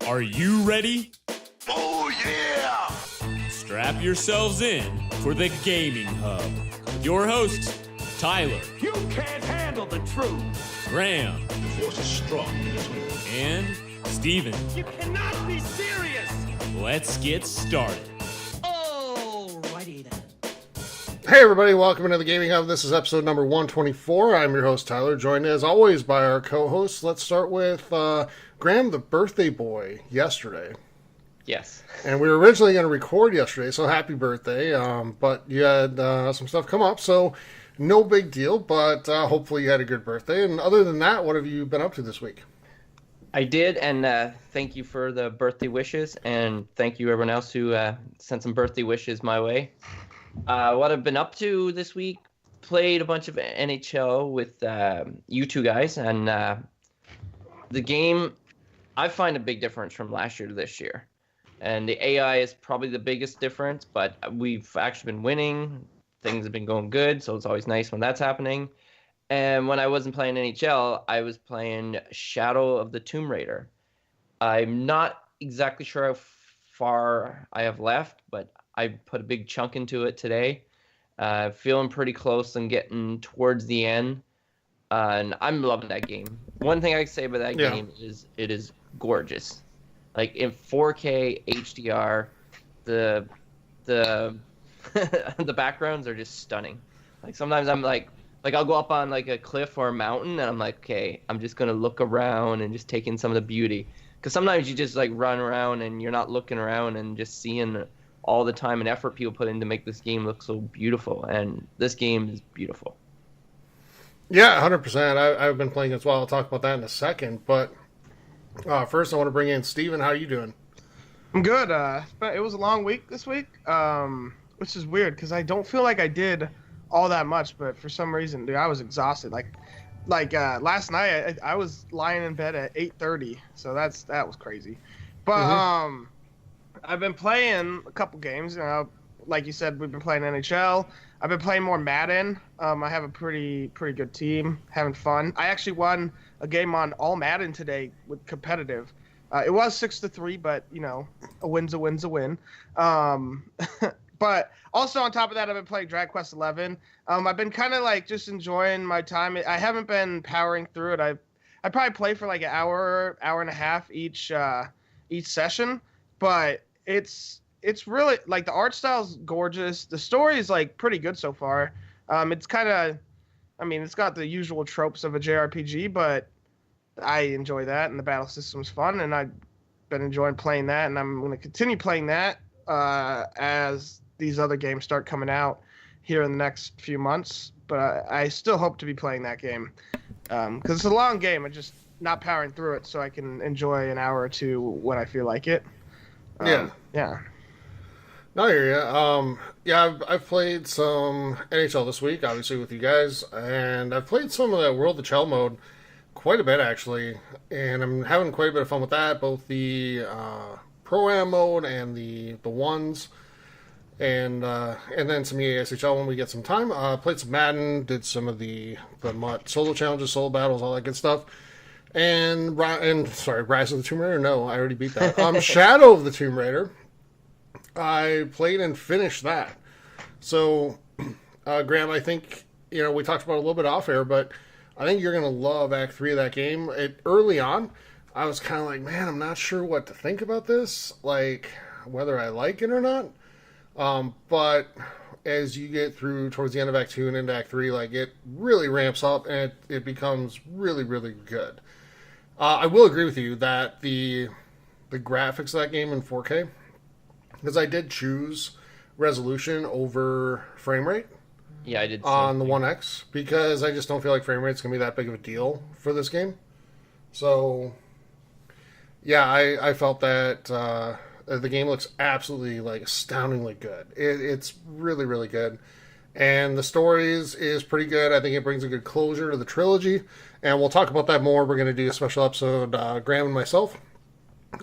Are you ready? Oh, yeah! Strap yourselves in for the Gaming Hub. With your hosts, Tyler. You can't handle the truth! Graham. The force is strong in this way. And Steven. You cannot be serious! Let's get started. Alrighty then. Hey everybody, welcome into the Gaming Hub. This is episode number 124. I'm your host Tyler, joined as always by our co-hosts. Let's start with Graham, the birthday boy, yesterday. Yes. And we were originally going to record yesterday, so happy birthday. But you had some stuff come up, so no big deal, but hopefully you had a good birthday. And other than that, what have you been up to this week? I did, and thank you for the birthday wishes, and thank you everyone else who sent some birthday wishes my way. What I've been up to this week, played a bunch of NHL with you two guys, and the game, I find a big difference from last year to this year. And the AI is probably the biggest difference, but we've actually been winning. Things have been going good, so it's always nice when that's happening. And when I wasn't playing NHL, I was playing Shadow of the Tomb Raider. I'm not exactly sure how far I have left, but I put a big chunk into it today. Feeling pretty close and getting towards the end. And I'm loving that game. One thing I can say about that game is it is gorgeous. Like in 4K HDR, the the backgrounds are just stunning. Like sometimes I'm like I'll go up on like a cliff or a mountain and I'm like, okay, I'm just gonna look around and just take in some of the beauty. Because sometimes you just like run around and you're not looking around and just seeing all the time and effort people put in to make this game look so beautiful. And this game is beautiful. Yeah, 100%. I've been playing as well. I'll talk about that in a second. But first, I want to bring in Steven. How are you doing? I'm good. It was a long week this week, which is weird because I don't feel like I did all that much. But for some reason, dude, I was exhausted. Like last night, I was lying in bed at 8:30, so that was crazy. But I've been playing a couple games. Like you said, we've been playing NHL. I've been playing more Madden. I have a pretty good team, having fun. I actually won a game on All Madden today with competitive. It was 6-3, but you know, a win's a win's a win. But also on top of that, I've been playing Dragon Quest 11. I've been kind of like just enjoying my time. I haven't been powering through it. I probably play for like an hour and a half each session, but it's really like the art style's gorgeous. The story is like pretty good so far. It's kind of, I mean, it's got the usual tropes of a JRPG, but I enjoy that, and the battle system's fun, and I've been enjoying playing that, and I'm going to continue playing that as these other games start coming out here in the next few months. But I still hope to be playing that game because it's a long game. I'm just not powering through it so I can enjoy an hour or two when I feel like it. Yeah. No, I hear ya. Yeah, I've played some NHL this week, obviously with you guys, and I've played some of that World of Chell mode quite a bit actually, and I'm having quite a bit of fun with that, both the Pro-Am mode and the ones, and then some EASHL when we get some time. Played some Madden, did some of the MUT solo challenges, solo battles, all that good stuff. And Rise of the Tomb Raider? No, I already beat that. Shadow of the Tomb Raider. I played and finished that. So, Graham, I think, we talked about it a little bit off air, but I think you're going to love Act 3 of that game. Early on, I was kind of like, man, I'm not sure what to think about this, like, whether I like it or not. But as you get through towards the end of Act 2 and into Act 3, like, it really ramps up and it becomes really, really good. I will agree with you that the graphics of that game in 4K, because I did choose resolution over frame rate. Yeah, I did on the One X because I just don't feel like frame rate's gonna be that big of a deal for this game. So, yeah, I felt that the game looks absolutely like astoundingly good. It's really, really good, and the story is pretty good. I think it brings a good closure to the trilogy, and we'll talk about that more. We're gonna do a special episode, Graham and myself,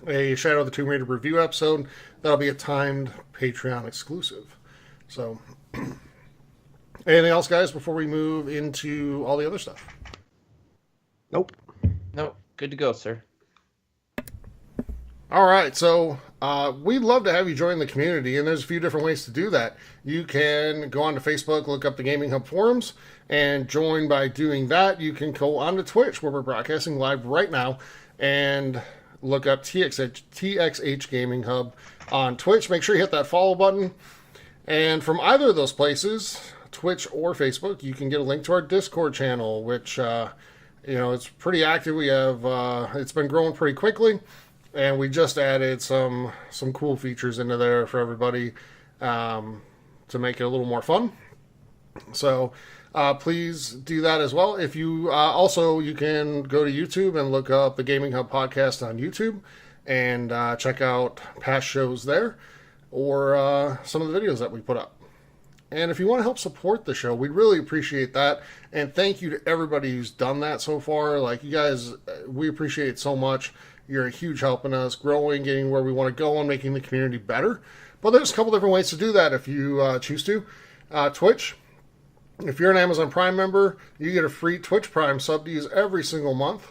a Shadow of the Tomb Raider review episode. That'll be a timed Patreon exclusive. So, anything else, guys, before we move into all the other stuff? Nope. No, good to go, sir. All right, so we'd love to have you join the community, and there's a few different ways to do that. You can go onto Facebook, look up the Gaming Hub forums, and join by doing that. You can go onto Twitch, where we're broadcasting live right now, and look up TXH Gaming Hub on Twitch. Make sure you hit that follow button. And from either of those places, Twitch or Facebook, you can get a link to our Discord channel, which, it's pretty active. We have, it's been growing pretty quickly, and we just added some cool features into there for everybody to make it a little more fun. So please do that as well. If you also, you can go to YouTube and look up the Gaming Hub podcast on YouTube and check out past shows there, or some of the videos that we put up. And if you want to help support the show, we'd really appreciate that. And thank you to everybody who's done that so far. Like, you guys, we appreciate it so much. You're a huge help in us growing, getting where we want to go, and making the community better. But there's a couple different ways to do that if you choose to. Twitch. If you're an Amazon Prime member, you get a free Twitch Prime sub to use every single month.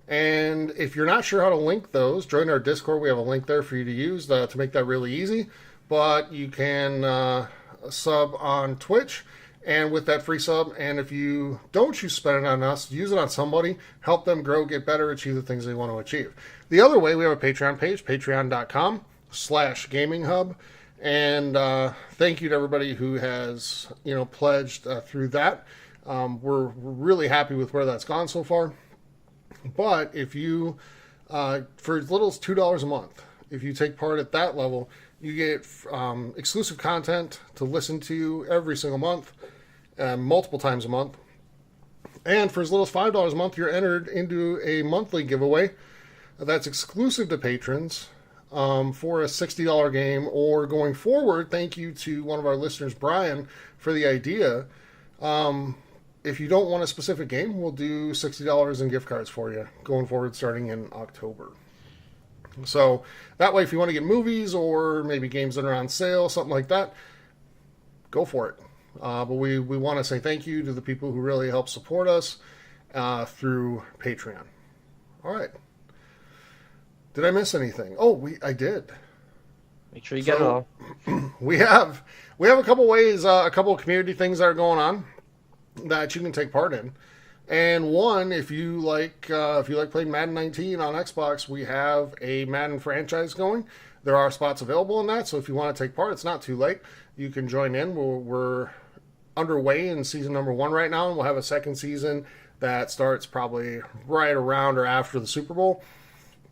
And if you're not sure how to link those, join our Discord. We have a link there for you to use to make that really easy. But you can sub on Twitch, and with that free sub, and if you don't choose to spend it on us, use it on somebody, help them grow, get better, achieve the things they want to achieve. The other way, we have a Patreon page, patreon.com/gaminghub, and thank you to everybody who has pledged through that. We're really happy with where that's gone so far. But if you for as little as $2 a month, if you take part at that level, you get exclusive content to listen to every single month, multiple times a month. And for as little as $5 a month, you're entered into a monthly giveaway that's exclusive to patrons for a $60 game. Or going forward, thank you to one of our listeners, Brian, for the idea. If you don't want a specific game, we'll do $60 in gift cards for you going forward, starting in October. So that way, if you want to get movies or maybe games that are on sale, something like that, go for it. But we want to say thank you to the people who really help support us through Patreon. All right. Did I miss anything? Oh, I did. Make sure you get it all. We have a couple ways, a couple of community things that are going on that you can take part in. And one, if you like playing Madden 19 on Xbox, we have a Madden franchise going. There are spots available in that, so if you want to take part, it's not too late. You can join in. We're underway in season number 1 right now, and we'll have a second season that starts probably right around or after the Super Bowl.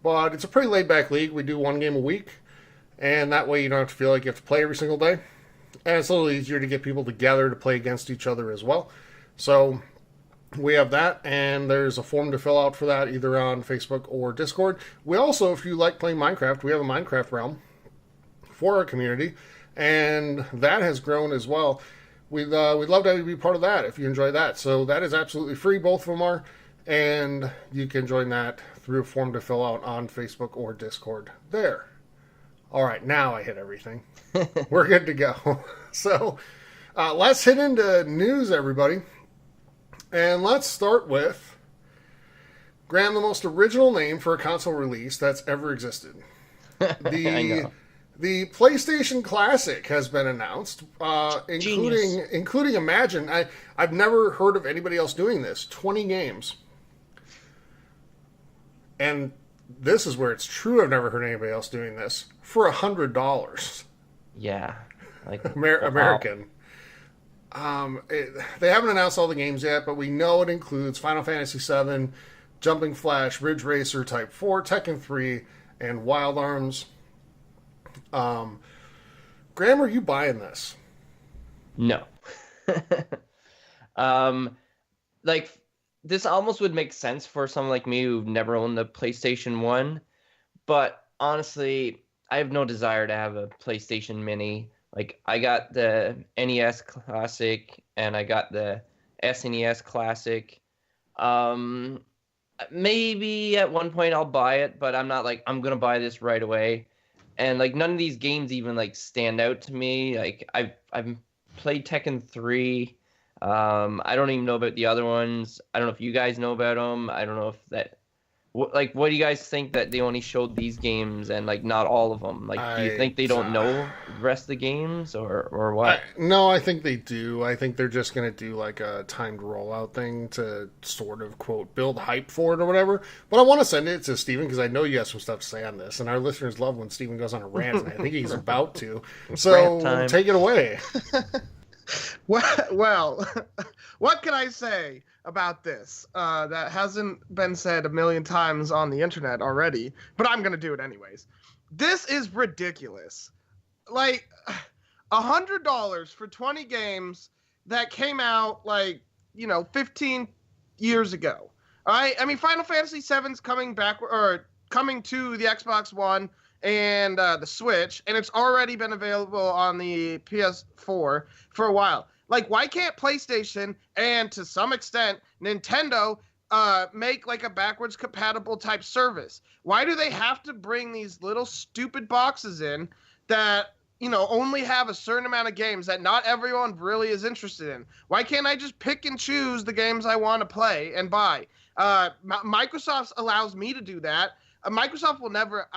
But it's a pretty laid-back league. We do one game a week, and that way you don't have to feel like you have to play every single day. And it's a little easier to get people together to play against each other as well. So we have that, and there's a form to fill out for that either on Facebook or Discord. We also, if you like playing Minecraft, we have a Minecraft realm for our community, and that has grown as well. We'd love to have you be part of that if you enjoy that. So that is absolutely free, both of them are, and you can join that through a form to fill out on Facebook or Discord there. All right, now I hit everything. We're good to go. So let's hit into news, everybody. And let's start with, Graham, the most original name for a console release that's ever existed. The PlayStation Classic has been announced, including Imagine. I've never heard of anybody else doing this. 20 games. And this is where it's true. I've never heard anybody else doing this. For $100. Yeah. Like American. They haven't announced all the games yet, but we know it includes Final Fantasy VII, Jumping Flash, Ridge Racer Type 4, Tekken 3, and Wild Arms. Graham, are you buying this? No. This almost would make sense for someone like me who've never owned the PlayStation 1, but honestly, I have no desire to have a PlayStation Mini. Like, I got the NES Classic, and I got the SNES Classic. Maybe at one point I'll buy it, but I'm not like, I'm going to buy this right away. And, like, none of these games even, like, stand out to me. Like, I've played Tekken 3. I don't even know about the other ones. I don't know if you guys know about them. I don't know if what do you guys think that they only showed these games and like not all of them? Like, do you think they don't know the rest of the games or what? No, I think they do. I think they're just going to do like a timed rollout thing to sort of, quote, build hype for it or whatever. But I want to send it to Steven because I know you have some stuff to say on this. And our listeners love when Steven goes on a rant, and I think he's about to. So take it away. Well, what can I say about this that hasn't been said a million times on the internet already, but I'm going to do it anyways. This is ridiculous. Like, $100 for 20 games that came out, 15 years ago. All right? I mean, Final Fantasy VII's coming to the Xbox One and the Switch, and it's already been available on the PS4 for a while. Like, why can't PlayStation and, to some extent, Nintendo make, like, a backwards compatible type service? Why do they have to bring these little stupid boxes in that, only have a certain amount of games that not everyone really is interested in? Why can't I just pick and choose the games I want to play and buy? Microsoft allows me to do that. Microsoft will never...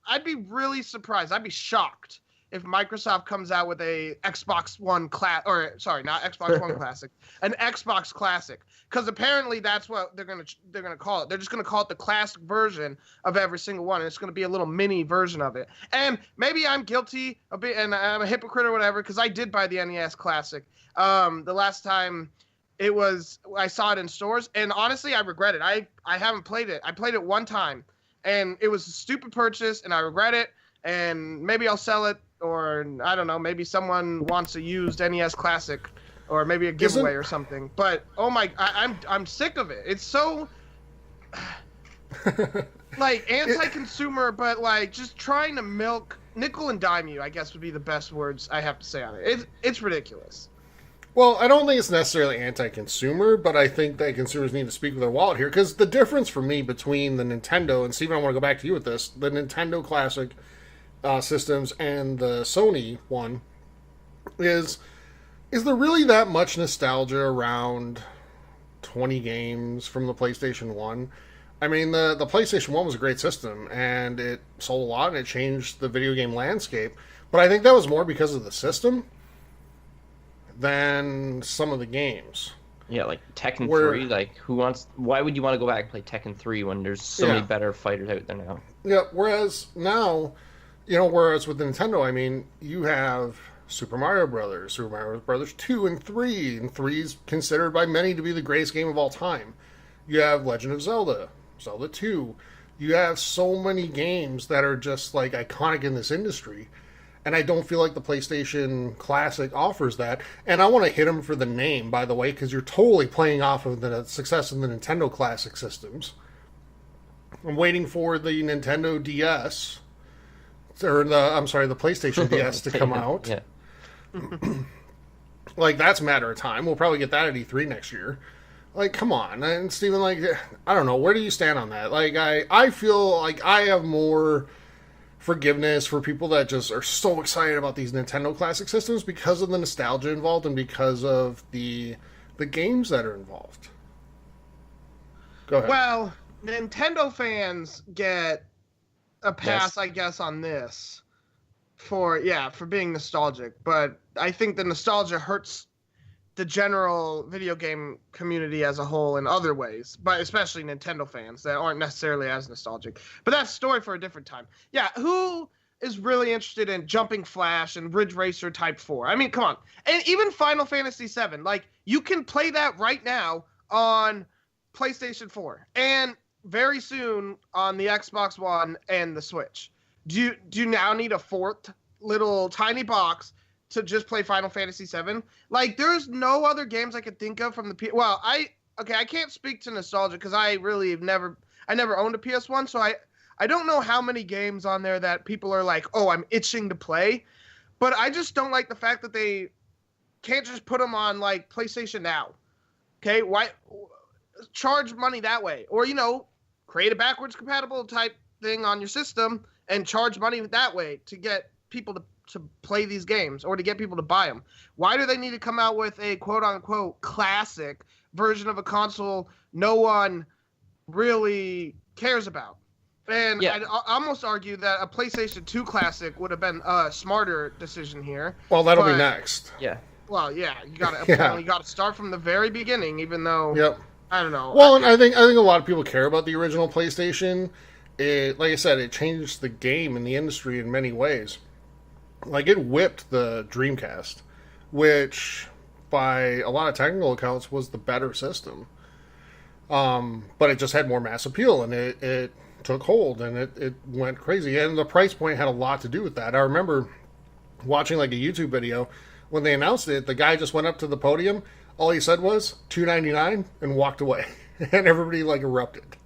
I'd be really surprised. I'd be shocked if Microsoft comes out with a Xbox One not Xbox One Classic, an Xbox Classic, because apparently that's what they're gonna call it. They're just gonna call it the classic version of every single one, and it's gonna be a little mini version of it. And maybe I'm guilty a bit, and I'm a hypocrite or whatever, because I did buy the NES Classic the last time I saw it in stores, and honestly, I regret it. I haven't played it. I played it one time, and it was a stupid purchase, and I regret it. And maybe I'll sell it, or I don't know, maybe someone wants a used NES Classic, or maybe a giveaway or something. But I'm sick of it. It's so like anti-consumer, but like just trying to milk, nickel and dime you, I guess would be the best words I have to say on it. It's ridiculous. Well, I don't think it's necessarily anti-consumer, but I think that consumers need to speak with their wallet here, because the difference for me between the Nintendo, and Steven, I want to go back to you with this, the Nintendo Classic systems and the Sony one, is there really that much nostalgia around 20 games from the PlayStation 1? I mean, the PlayStation 1 was a great system, and it sold a lot, and it changed the video game landscape, but I think that was more because of the system than some of the games. Yeah, like Tekken 3, like why would you want to go back and play Tekken 3 when there's so many better fighters out there now? Yeah, whereas now, whereas with Nintendo, I mean, you have Super Mario Brothers 2 and 3, and 3 is considered by many to be the greatest game of all time. You have Legend of Zelda 2. You have so many games that are just like iconic in this industry. And I don't feel like the PlayStation Classic offers that. And I want to hit them for the name, by the way, because you're totally playing off of the success of the Nintendo Classic systems. I'm waiting for the Nintendo DS, the PlayStation DS to come out. Yeah. Like, that's a matter of time. We'll probably get that at E3 next year. Like, come on. And Steven, like, I don't know. Where do you stand on that? Like, I feel like I have more forgiveness for people that just are so excited about these Nintendo Classic systems because of the nostalgia involved and because of the games that are involved. Go ahead. Well, Nintendo fans get a pass, I guess, on this for being nostalgic, but I think the nostalgia hurts the general video game community as a whole in other ways, but especially Nintendo fans that aren't necessarily as nostalgic. But that's a story for a different time. Yeah, who is really interested in Jumping Flash and Ridge Racer Type 4? I mean, come on. And even Final Fantasy VII, like, you can play that right now on PlayStation 4 and very soon on the Xbox One and the Switch. Do you now need a fourth little tiny box to just play Final Fantasy VII? Like, there's no other games I could think of from the I can't speak to nostalgia because I really never owned a PS1, so I don't know how many games on there that people are like, oh, I'm itching to play, but I just don't like the fact that they can't just put them on, like, PlayStation Now. Okay, why charge money that way? Or, create a backwards compatible type thing on your system and charge money that way to get people to play these games or to get people to buy them. Why do they need to come out with a quote-unquote classic version of a console no one really cares about. And Yeah. I'd almost argue that a PlayStation 2 classic would have been a smarter decision here. Well, that'll be But- next. Yeah. Well, yeah, you got Yeah. to start from the very beginning, even though Yep. I don't know. Well, and I think a lot of people care about the original PlayStation. It, like I said, it changed the game in the industry in many ways. Like, it whipped the Dreamcast, which, by a lot of technical accounts, was the better system. But it just had more mass appeal, and it took hold, and it went crazy. And the price point had a lot to do with that. I remember watching like a YouTube video when they announced it. The guy just went up to the podium. All he said was $299 and walked away, and everybody like erupted.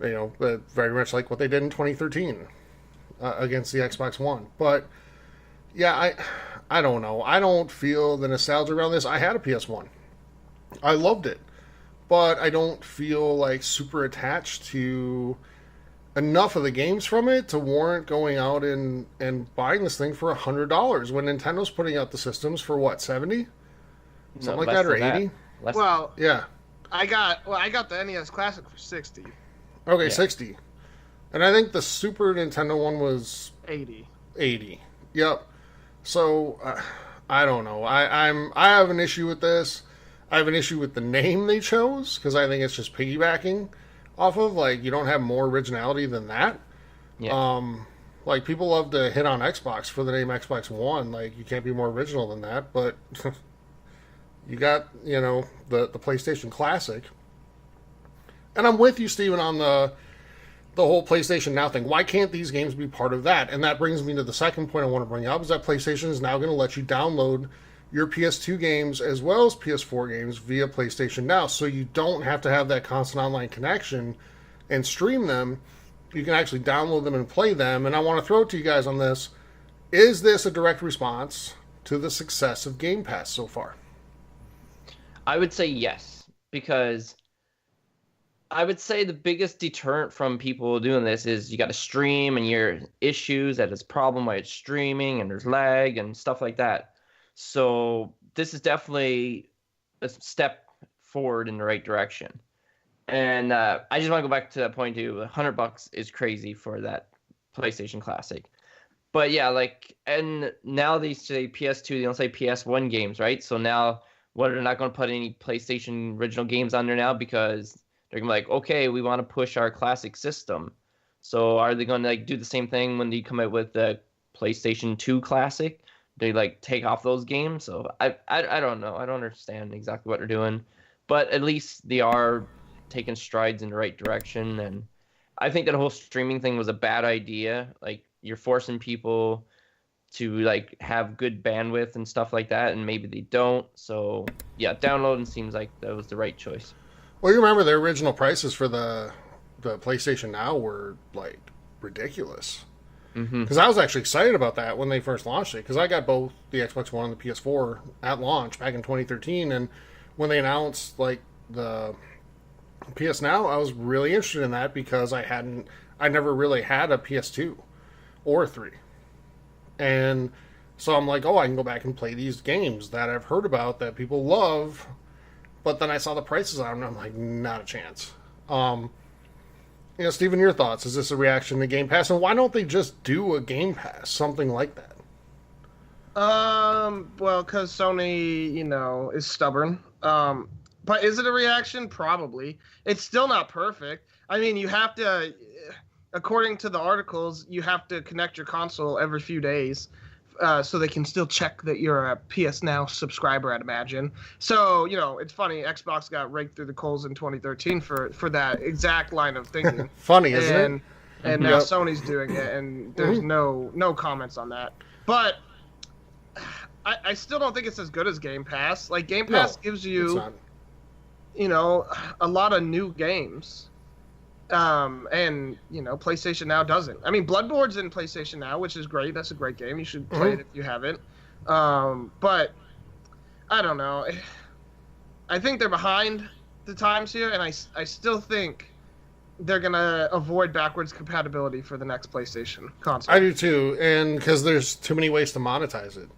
You know, but very much like what they did in 2013 against the Xbox One. But yeah, I don't know. I don't feel the nostalgia around this. I had a PS1. I loved it, but I don't feel like super attached to enough of the games from it to warrant going out and buying this thing for $100 when Nintendo's putting out the systems for what, 70? Something like that, or 80? Well, Yeah. I got the NES Classic for 60, Okay, Yeah. 60. And I think the Super Nintendo one was 80. 80. Yep. So I don't know. I have an issue with this. I have an issue with the name they chose because I think it's just piggybacking off of, like, you don't have more originality than that. Yeah. Like, people love to hit on Xbox for the name Xbox One. Like, you can't be more original than that. But you got, you know, the PlayStation Classic. And I'm with you, Steven, on the whole PlayStation Now thing. Why can't these games be part of that? And that brings me to the second point I want to bring up, is that PlayStation is now going to let you download your PS2 games as well as PS4 games via PlayStation Now. So you don't have to have that constant online connection and stream them. You can actually download them and play them. And I want to throw it to you guys on this. Is this a direct response to the success of Game Pass so far? I would say yes, because I would say the biggest deterrent from people doing this is you got to stream and your issues that it's a problem while it's streaming and there's lag and stuff like that. So this is definitely a step forward in the right direction. And I just want to go back to that point too. $100 is crazy for that PlayStation Classic. But yeah, like, and now they say PS2, they don't say PS1 games, right? So now, what, they're not going to put any PlayStation original games on there now because they're going to be like, okay, we want to push our classic system. So are they going to like do the same thing when they come out with the PlayStation 2 Classic? They like take off those games? So I don't know. I don't understand exactly what they're doing. But at least they are taking strides in the right direction. And I think that whole streaming thing was a bad idea. Like, you're forcing people to like have good bandwidth and stuff like that, and maybe they don't. So yeah, downloading seems like that was the right choice. Well, you remember their original prices for the PlayStation Now were like ridiculous. Because I was actually excited about that when they first launched it, because I got both the Xbox One and the PS4 at launch back in 2013, and when they announced like the PS Now, I was really interested in that because I never really had a PS2 or 3. And so I'm like, oh, I can go back and play these games that I've heard about that people love. But then I saw the prices on them, and I'm like, not a chance. You know, Steven, your thoughts? Is this a reaction to Game Pass? And why don't they just do a Game Pass, something like that? Well, because Sony, you know, is stubborn. But is it a reaction? Probably. It's still not perfect. I mean, you have to, according to the articles, you have to connect your console every few days, so they can still check that you're a PS Now subscriber, I'd imagine. So, you know, it's funny, Xbox got raked through the coals in 2013 for that exact line of thinking. Funny, isn't it? And now Yep. Sony's doing it, and there's no comments on that. But I still don't think it's as good as Game Pass. Like, Game Pass gives It's you, not. you know, a lot of new games. And, you know, PlayStation Now doesn't. I mean, Bloodborne's in PlayStation Now, which is great. That's a great game. You should play it if you haven't. But I don't know. I think they're behind the times here, and I still think they're going to avoid backwards compatibility for the next PlayStation console. I do too, and because there's too many ways to monetize it.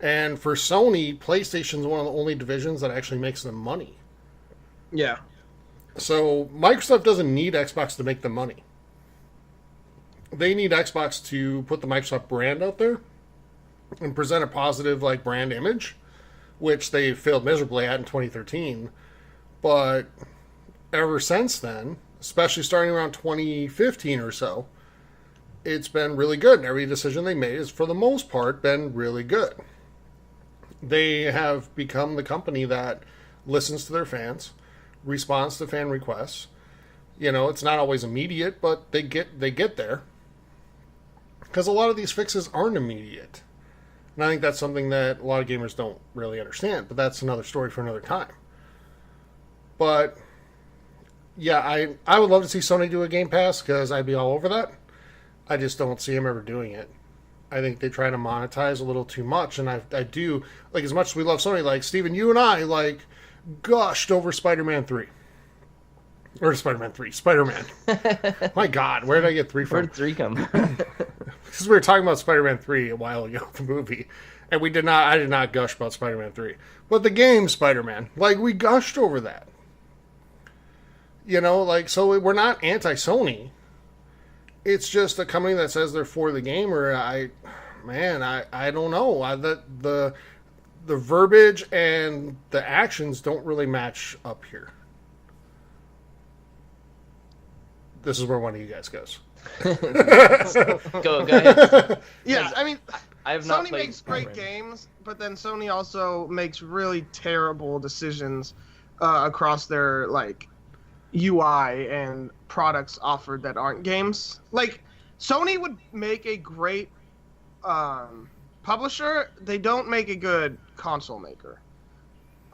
And for Sony, PlayStation's one of the only divisions that actually makes them money. Yeah. So Microsoft doesn't need Xbox to make the money. They need Xbox to put the Microsoft brand out there and present a positive like brand image, which they failed miserably at in 2013. But ever since then, especially starting around 2015 or so, it's been really good. And every decision they made has, for the most part, been really good. They have become the company that listens to their fans, responds to fan requests. You know, it's not always immediate, but they get there. Because a lot of these fixes aren't immediate. And I think that's something that a lot of gamers don't really understand. But that's another story for another time. But, yeah, I would love to see Sony do a Game Pass, because I'd be all over that. I just don't see them ever doing it. I think they try to monetize a little too much. And I do, like, as much as we love Sony, like, Steven, you and I, like, gushed over Spider-Man 3. Or Spider-Man 3. Spider-Man. My God, where did I get 3 from? Where did 3 come? Because we were talking about Spider-Man 3 a while ago, the movie. And I did not gush about Spider-Man 3. But the game Spider-Man, like, we gushed over that. You know, like, so we're not anti-Sony. It's just a company that says they're for the gamer. I don't know. The verbiage and the actions don't really match up here. This is where one of you guys goes. Go ahead. Yeah, I mean, I have not Sony played makes great Spider-Man. games, but then Sony also makes really terrible decisions across their like UI and products offered that aren't games. Like, Sony would make a great publisher. They don't make a good console maker.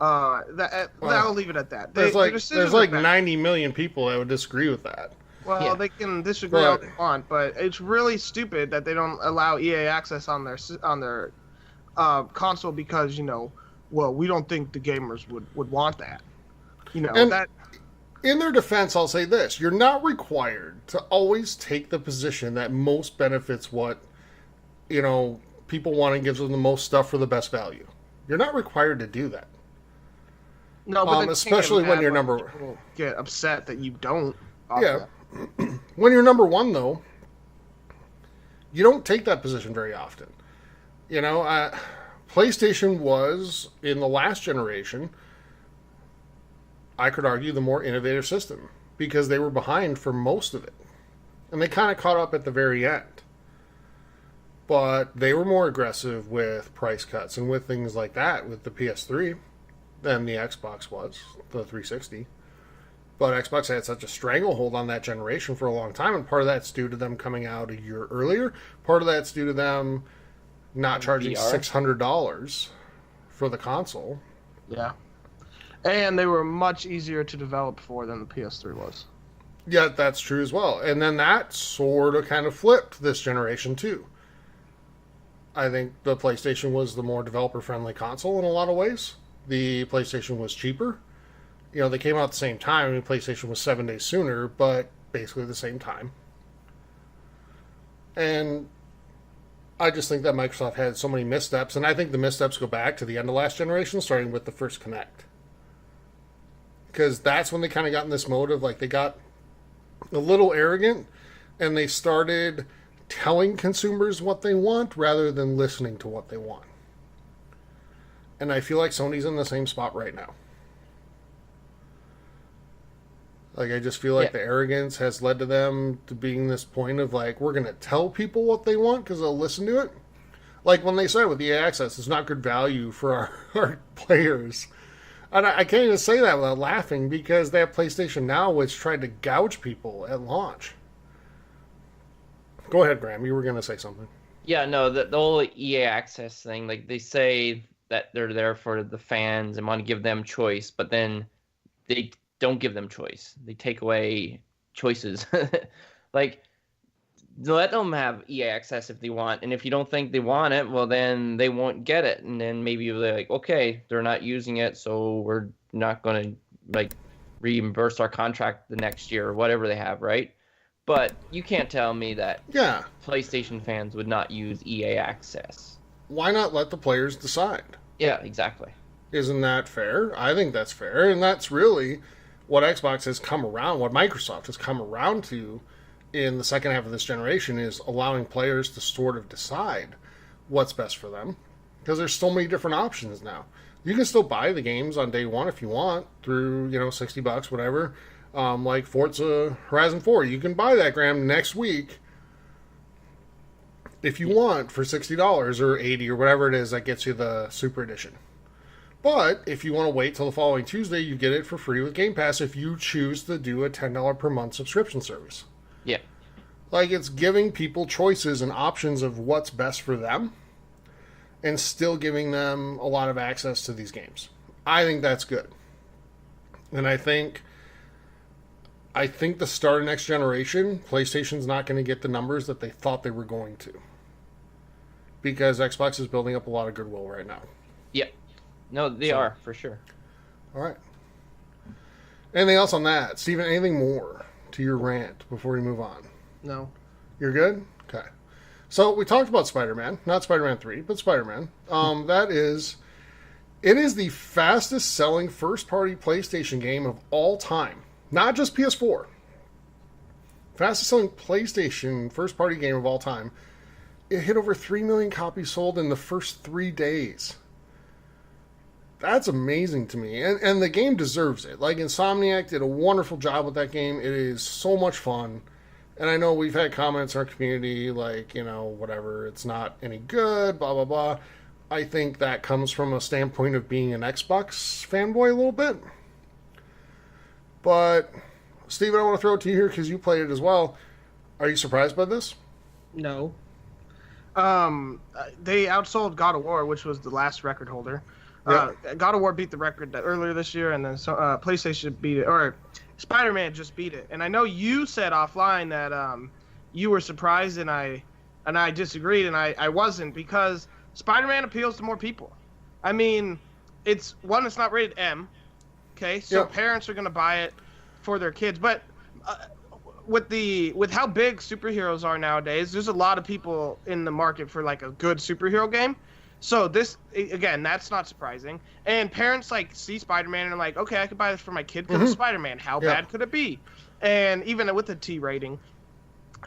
I'll leave it at that. There's their like decisions are bad. 90 million people that would disagree with that. Well, Yeah. they can disagree all But- they want, but it's really stupid that they don't allow EA access on their console because, you know, well, we don't think the gamers would want that. You know, And- that In their defense, I'll say this. You're not required to always take the position that most benefits what, you know, people want and gives them the most stuff for the best value. You're not required to do that. no, but then especially when you're number- people get upset that you don't. Yeah. When you're number one, though, you don't take that position very often. You know, PlayStation was, in the last generation, I could argue, the more innovative system because they were behind for most of it. And they kind of caught up at the very end. But they were more aggressive with price cuts and with things like that with the PS3 than the Xbox was, the 360. But Xbox had such a stranglehold on that generation for a long time, and part of that's due to them coming out a year earlier. Part of that's due to them not charging VR? $600 for the console. Yeah. And they were much easier to develop for than the PS3 was. Yeah, that's true as well. And then that sort of kind of flipped this generation too. I think the PlayStation was the more developer-friendly console in a lot of ways. The PlayStation was cheaper. You know, they came out at the same time. I mean, PlayStation was 7 days sooner, but basically the same time. And I just think that Microsoft had so many missteps, and I think the missteps go back to the end of last generation, starting with the first Kinect. Because that's when they kind of got in this mode of, like, they got a little arrogant, and they started telling consumers what they want rather than listening to what they want. And I feel like Sony's in the same spot right now. Like, I just feel like the arrogance has led to them to being this point of, like, we're going to tell people what they want because they'll listen to it. Like, when they said with EA Access, it's not good value for our players. And I can't even say that without laughing because they have PlayStation Now, which tried to gouge people at launch. Go ahead, Graham. You were going to say something. Yeah, no, the whole EA Access thing, like, they say that they're there for the fans and want to give them choice, but then they don't give them choice. They take away choices. Like, let them have EA Access if they want, and if you don't think they want it, well, then they won't get it, and then maybe they're like, okay, they're not using it, so we're not going to, like, reimburse our contract the next year or whatever they have, right? But you can't tell me that Yeah. PlayStation fans would not use EA Access. Why not let the players decide? Yeah, exactly. Isn't that fair? I think that's fair, and that's really what Xbox has come around, what Microsoft has come around to in the second half of this generation is allowing players to sort of decide what's best for them. Because there's so many different options now. You can still buy the games on day one if you want through, $60, whatever. Like Forza Horizon 4. You can buy that, Graham, next week if you want for $60 or $80 or whatever it is that gets you the Super Edition. But if you want to wait till the following Tuesday, you get it for free with Game Pass if you choose to do a $10 per month subscription service. Yeah. Like, it's giving people choices and options of what's best for them and still giving them a lot of access to these games. I think that's good. And I think the start of next generation, PlayStation's not going to get the numbers that they thought they were going to. Because Xbox is building up a lot of goodwill right now. Yeah. No, they are, for sure. All right. Anything else on that? Steven, anything more to your rant before we move on? No. You're good? Okay. So we talked about Spider-Man. Not Spider-Man 3, but Spider-Man. It is the fastest selling first-party PlayStation game of all time. Not just PS4. Fastest selling PlayStation first-party game of all time. It hit over 3 million copies sold in the first 3 days. That's amazing to me. And the game deserves it. Like, Insomniac did a wonderful job with that game. It is so much fun. And I know we've had comments in our community like, whatever, it's not any good, blah, blah, blah. I think that comes from a standpoint of being an Xbox fanboy a little bit. But, Steven, I want to throw it to you here because you played it as well. Are you surprised by this? No. They outsold God of War, which was the last record holder. Yeah. God of War beat the record earlier this year, and then PlayStation beat it, or Spider-Man just beat it. And I know you said offline that you were surprised, and I disagreed, and I wasn't, because Spider-Man appeals to more people. I mean, it's not rated M, okay? So parents are gonna buy it for their kids, but with how big superheroes are nowadays, there's a lot of people in the market for like a good superhero game. So this, again, that's not surprising. And parents see Spider-Man and are like, okay, I could buy this for my kid because of Spider-Man. How bad could it be? And even with a T rating,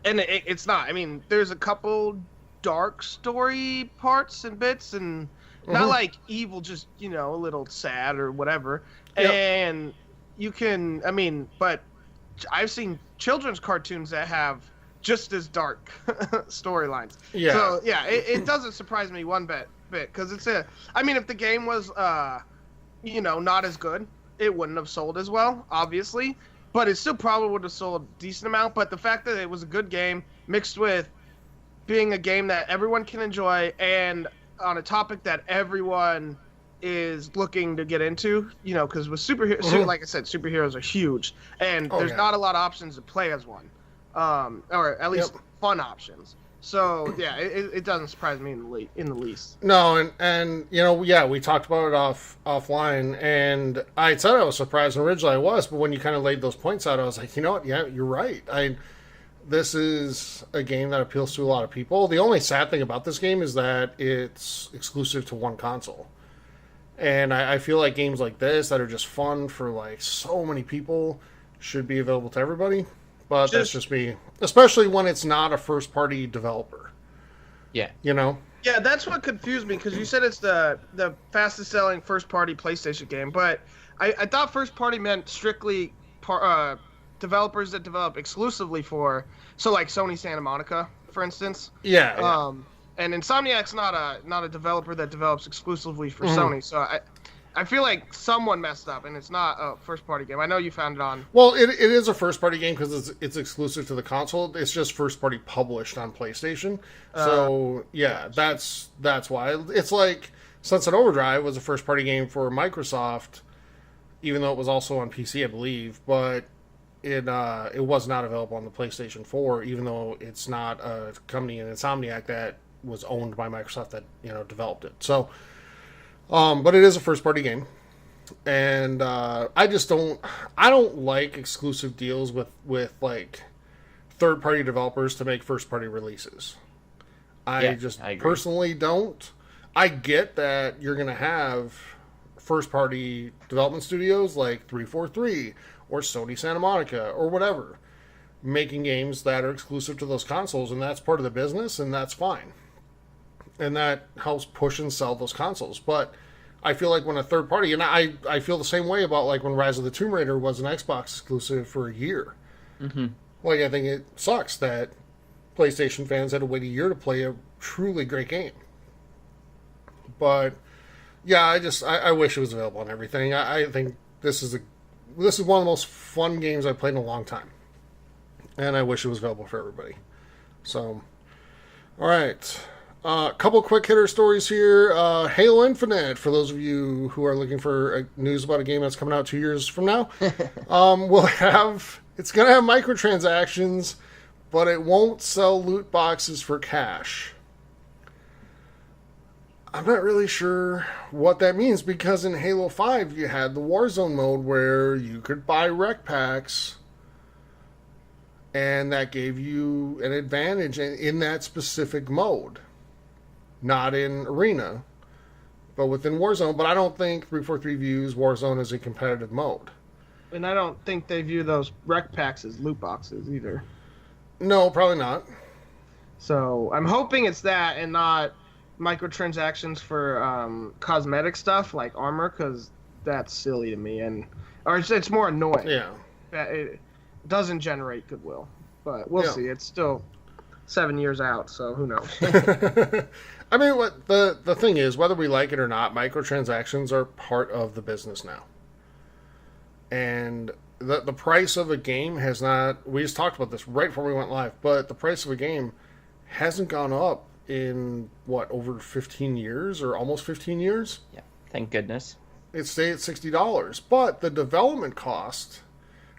and it's not. I mean, there's a couple dark story parts and bits, and not like evil, just a little sad or whatever. And you can, but I've seen children's cartoons that have just as dark storylines. Yeah. So it doesn't surprise me one bit, because if the game was not as good, it wouldn't have sold as well, obviously, but it still probably would have sold a decent amount. But the fact that it was a good game mixed with being a game that everyone can enjoy and on a topic that everyone is looking to get into, because with superheroes, like I said, superheroes are huge, and there's not a lot of options to play as one, or at least fun options. So it doesn't surprise me in the least. No, and we talked about it offline, and I said I was surprised, and originally I was, but when you kind of laid those points out, I was like, you know what? Yeah, you're right. This is a game that appeals to a lot of people. The only sad thing about this game is that it's exclusive to one console. And I feel like games like this that are just fun for so many people should be available to everybody. But that's just me. Especially when it's not a first-party developer. Yeah. Yeah, that's what confused me, because you said it's the fastest-selling first-party PlayStation game. But I thought first-party meant strictly developers that develop exclusively for... So, like Sony Santa Monica, for instance. Yeah. And Insomniac's not a developer that develops exclusively for Sony. So I feel like someone messed up, and it's not a first-party game. I know you found it on... Well, it is a first-party game because it's exclusive to the console. It's just first-party published on PlayStation. So, that's why. It's like Sunset Overdrive was a first-party game for Microsoft, even though it was also on PC, I believe. But it was not available on the PlayStation 4, even though it's not a company in Insomniac that was owned by Microsoft that developed it. So, but it is a first-party game, and I don't like exclusive deals with third-party developers to make first-party releases. I personally don't. I get that you're going to have first-party development studios like 343 or Sony Santa Monica or whatever, making games that are exclusive to those consoles, and that's part of the business, and that's fine. And that helps push and sell those consoles. But I feel like when a third party, and I feel the same way about like when Rise of the Tomb Raider was an Xbox exclusive for a year. Mm-hmm. Like, I think it sucks that PlayStation fans had to wait a year to play a truly great game. But yeah, I wish it was available on everything. I think this is one of the most fun games I've played in a long time, and I wish it was available for everybody. So, all right. A couple quick hitter stories here. Halo Infinite, for those of you who are looking for news about a game that's coming out 2 years from now, it's going to have microtransactions, but it won't sell loot boxes for cash. I'm not really sure what that means, because in Halo 5 you had the Warzone mode where you could buy rec packs, and that gave you an advantage in that specific mode. Not in Arena, but within Warzone. But I don't think 343 views Warzone as a competitive mode. And I don't think they view those rec packs as loot boxes either. No, probably not. So I'm hoping it's that and not microtransactions for cosmetic stuff like armor, because that's silly to me, or it's more annoying. Yeah. It doesn't generate goodwill, but we'll see. It's still 7 years out, so who knows? I mean, what the thing is, whether we like it or not, microtransactions are part of the business now. And the price of a game has not... We just talked about this right before we went live, but the price of a game hasn't gone up in, over 15 years or almost 15 years? Yeah, thank goodness. It stayed at $60, but the development cost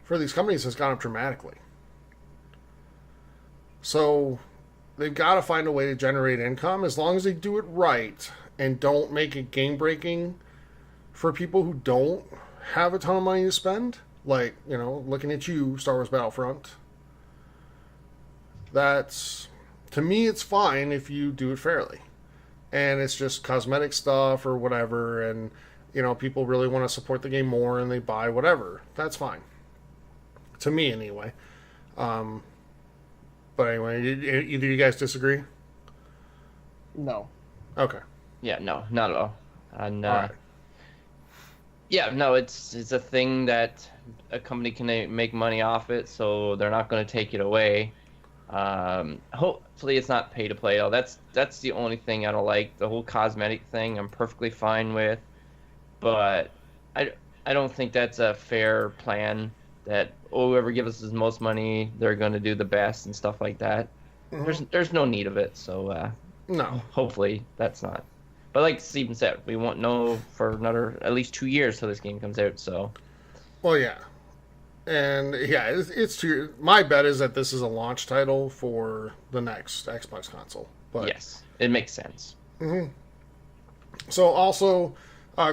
for these companies has gone up dramatically. So they've got to find a way to generate income, as long as they do it right and don't make it game-breaking for people who don't have a ton of money to spend. Like, looking at you, Star Wars Battlefront. To me, it's fine if you do it fairly. And it's just cosmetic stuff or whatever, and, people really want to support the game more and they buy whatever. That's fine. To me, anyway. But anyway, either you guys disagree? No. Okay. Yeah, no, not at all. And all right. Yeah, no, it's a thing that a company can make money off it, so they're not going to take it away. Hopefully, it's not pay to play. That's the only thing I don't like. The whole cosmetic thing, I'm perfectly fine with, but I don't think that's a fair plan. That whoever gives us the most money, they're going to do the best and stuff like that. Mm-hmm. There's no need of it, so no. Hopefully that's not. But like Steven said, we won't know for another at least 2 years till this game comes out. So. Well, yeah, and yeah, it's 2 years. My bet is that this is a launch title for the next Xbox console. But yes, it makes sense. Mm-hmm. So also.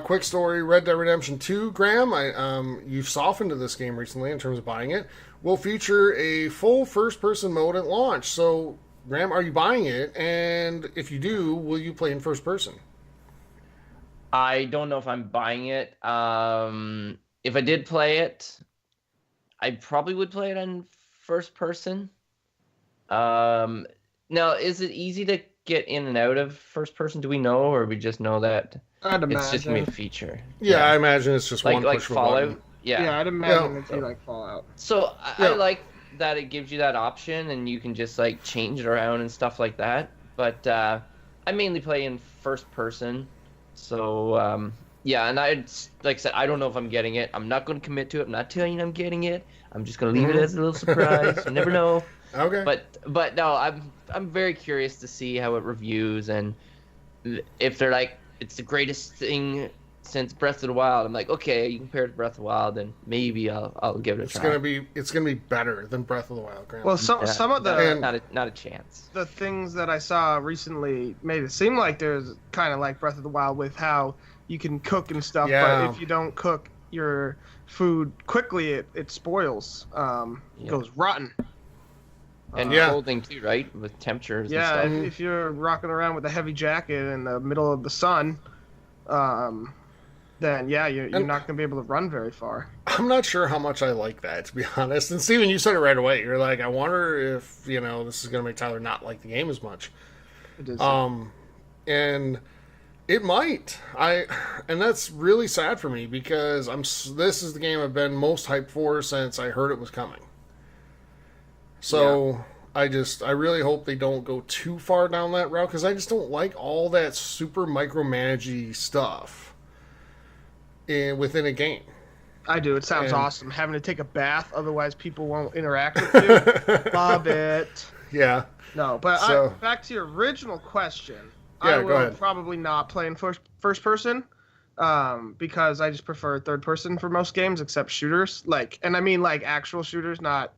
Quick story, Red Dead Redemption 2, Graham, you've softened to this game recently in terms of buying it, will feature a full first-person mode at launch. So, Graham, are you buying it? And if you do, will you play in first person? I don't know if I'm buying it. If I did play it, I probably would play it in first person. Now, is it easy to get in and out of first person? Do we know, or we just know that... It's just gonna be a feature. Yeah, I imagine it's just one like push Fallout. button. Yeah, I'd imagine it'd be like Fallout. So I like that it gives you that option, and you can just like change it around and stuff like that. But I mainly play in first person, so and I like I said, I don't know if I'm getting it. I'm not going to commit to it. I'm not telling you I'm getting it. I'm just going to leave it as a little surprise. You never know. Okay. But no, I'm very curious to see how it reviews, and if they're like, it's the greatest thing since Breath of the Wild. I'm like, okay, you compare it to Breath of the Wild, then maybe I'll give it a try. It's gonna be better than Breath of the Wild, Graham. Well, some of the not a chance. The things that I saw recently made it seem like there's kind of like Breath of the Wild with how you can cook and stuff, but if you don't cook your food quickly, it spoils. It goes rotten. And holding too, right? With temperatures and stuff. Yeah, if you're rocking around with a heavy jacket in the middle of the sun, then then yeah, you're not going to be able to run very far. I'm not sure how much I like that, to be honest. And Steven, you said it right away. You're like, I wonder if, this is going to make Tyler not like the game as much. It is. And it might. And that's really sad for me because this is the game I've been most hyped for since I heard it was coming. So I really hope they don't go too far down that route because I just don't like all that super micromanagey stuff within a game. I do. It sounds awesome. Having to take a bath, otherwise people won't interact with you. Love it. Yeah. No, but back to your original question. Yeah, I go will ahead. probably not play in first person because I just prefer third person for most games except shooters. And I mean like actual shooters, not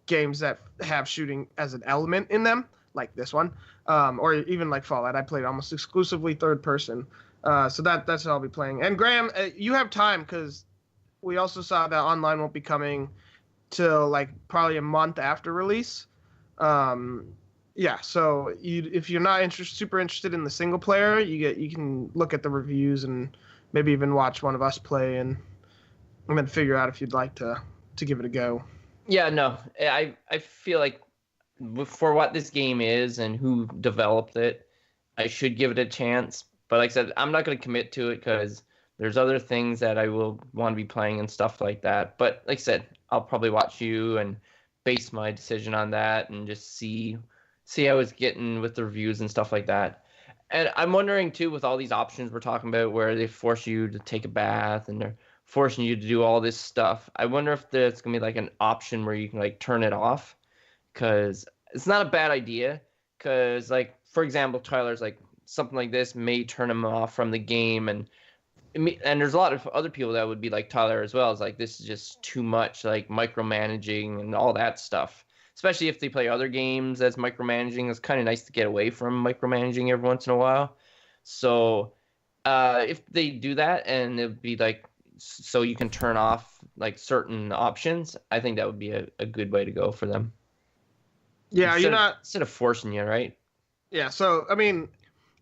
games that have shooting as an element in them, like this one, or even like Fallout. I played almost exclusively third person. So that's what I'll be playing. And Graham, you have time because we also saw that online won't be coming till like probably a month after release. Yeah, so if you're not super interested in the single player, you can look at the reviews and maybe even watch one of us play and then figure out if you'd like to give it a go. Yeah, no, I feel like for what this game is and who developed it, I should give it a chance. But like I said, I'm not going to commit to it because there's other things that I will want to be playing and stuff like that. But like I said, I'll probably watch you and base my decision on that and just see how it's getting with the reviews and stuff like that. And I'm wondering too, with all these options we're talking about where they force you to take a bath and they're forcing you to do all this stuff, I wonder if there's going to be like an option where you can like turn it off, because it's not a bad idea. Because like, for example, Tyler's like, something like this may turn him off from the game, and there's a lot of other people that would be like Tyler as well. It's like, this is just too much, like micromanaging and all that stuff. Especially if they play other games as micromanaging. It's kind of nice to get away from micromanaging every once in a while. So if they do that and it'd be like, so you can turn off like certain options, I think that would be a good way to go for them. Yeah, instead of forcing you, right? Yeah, so I mean,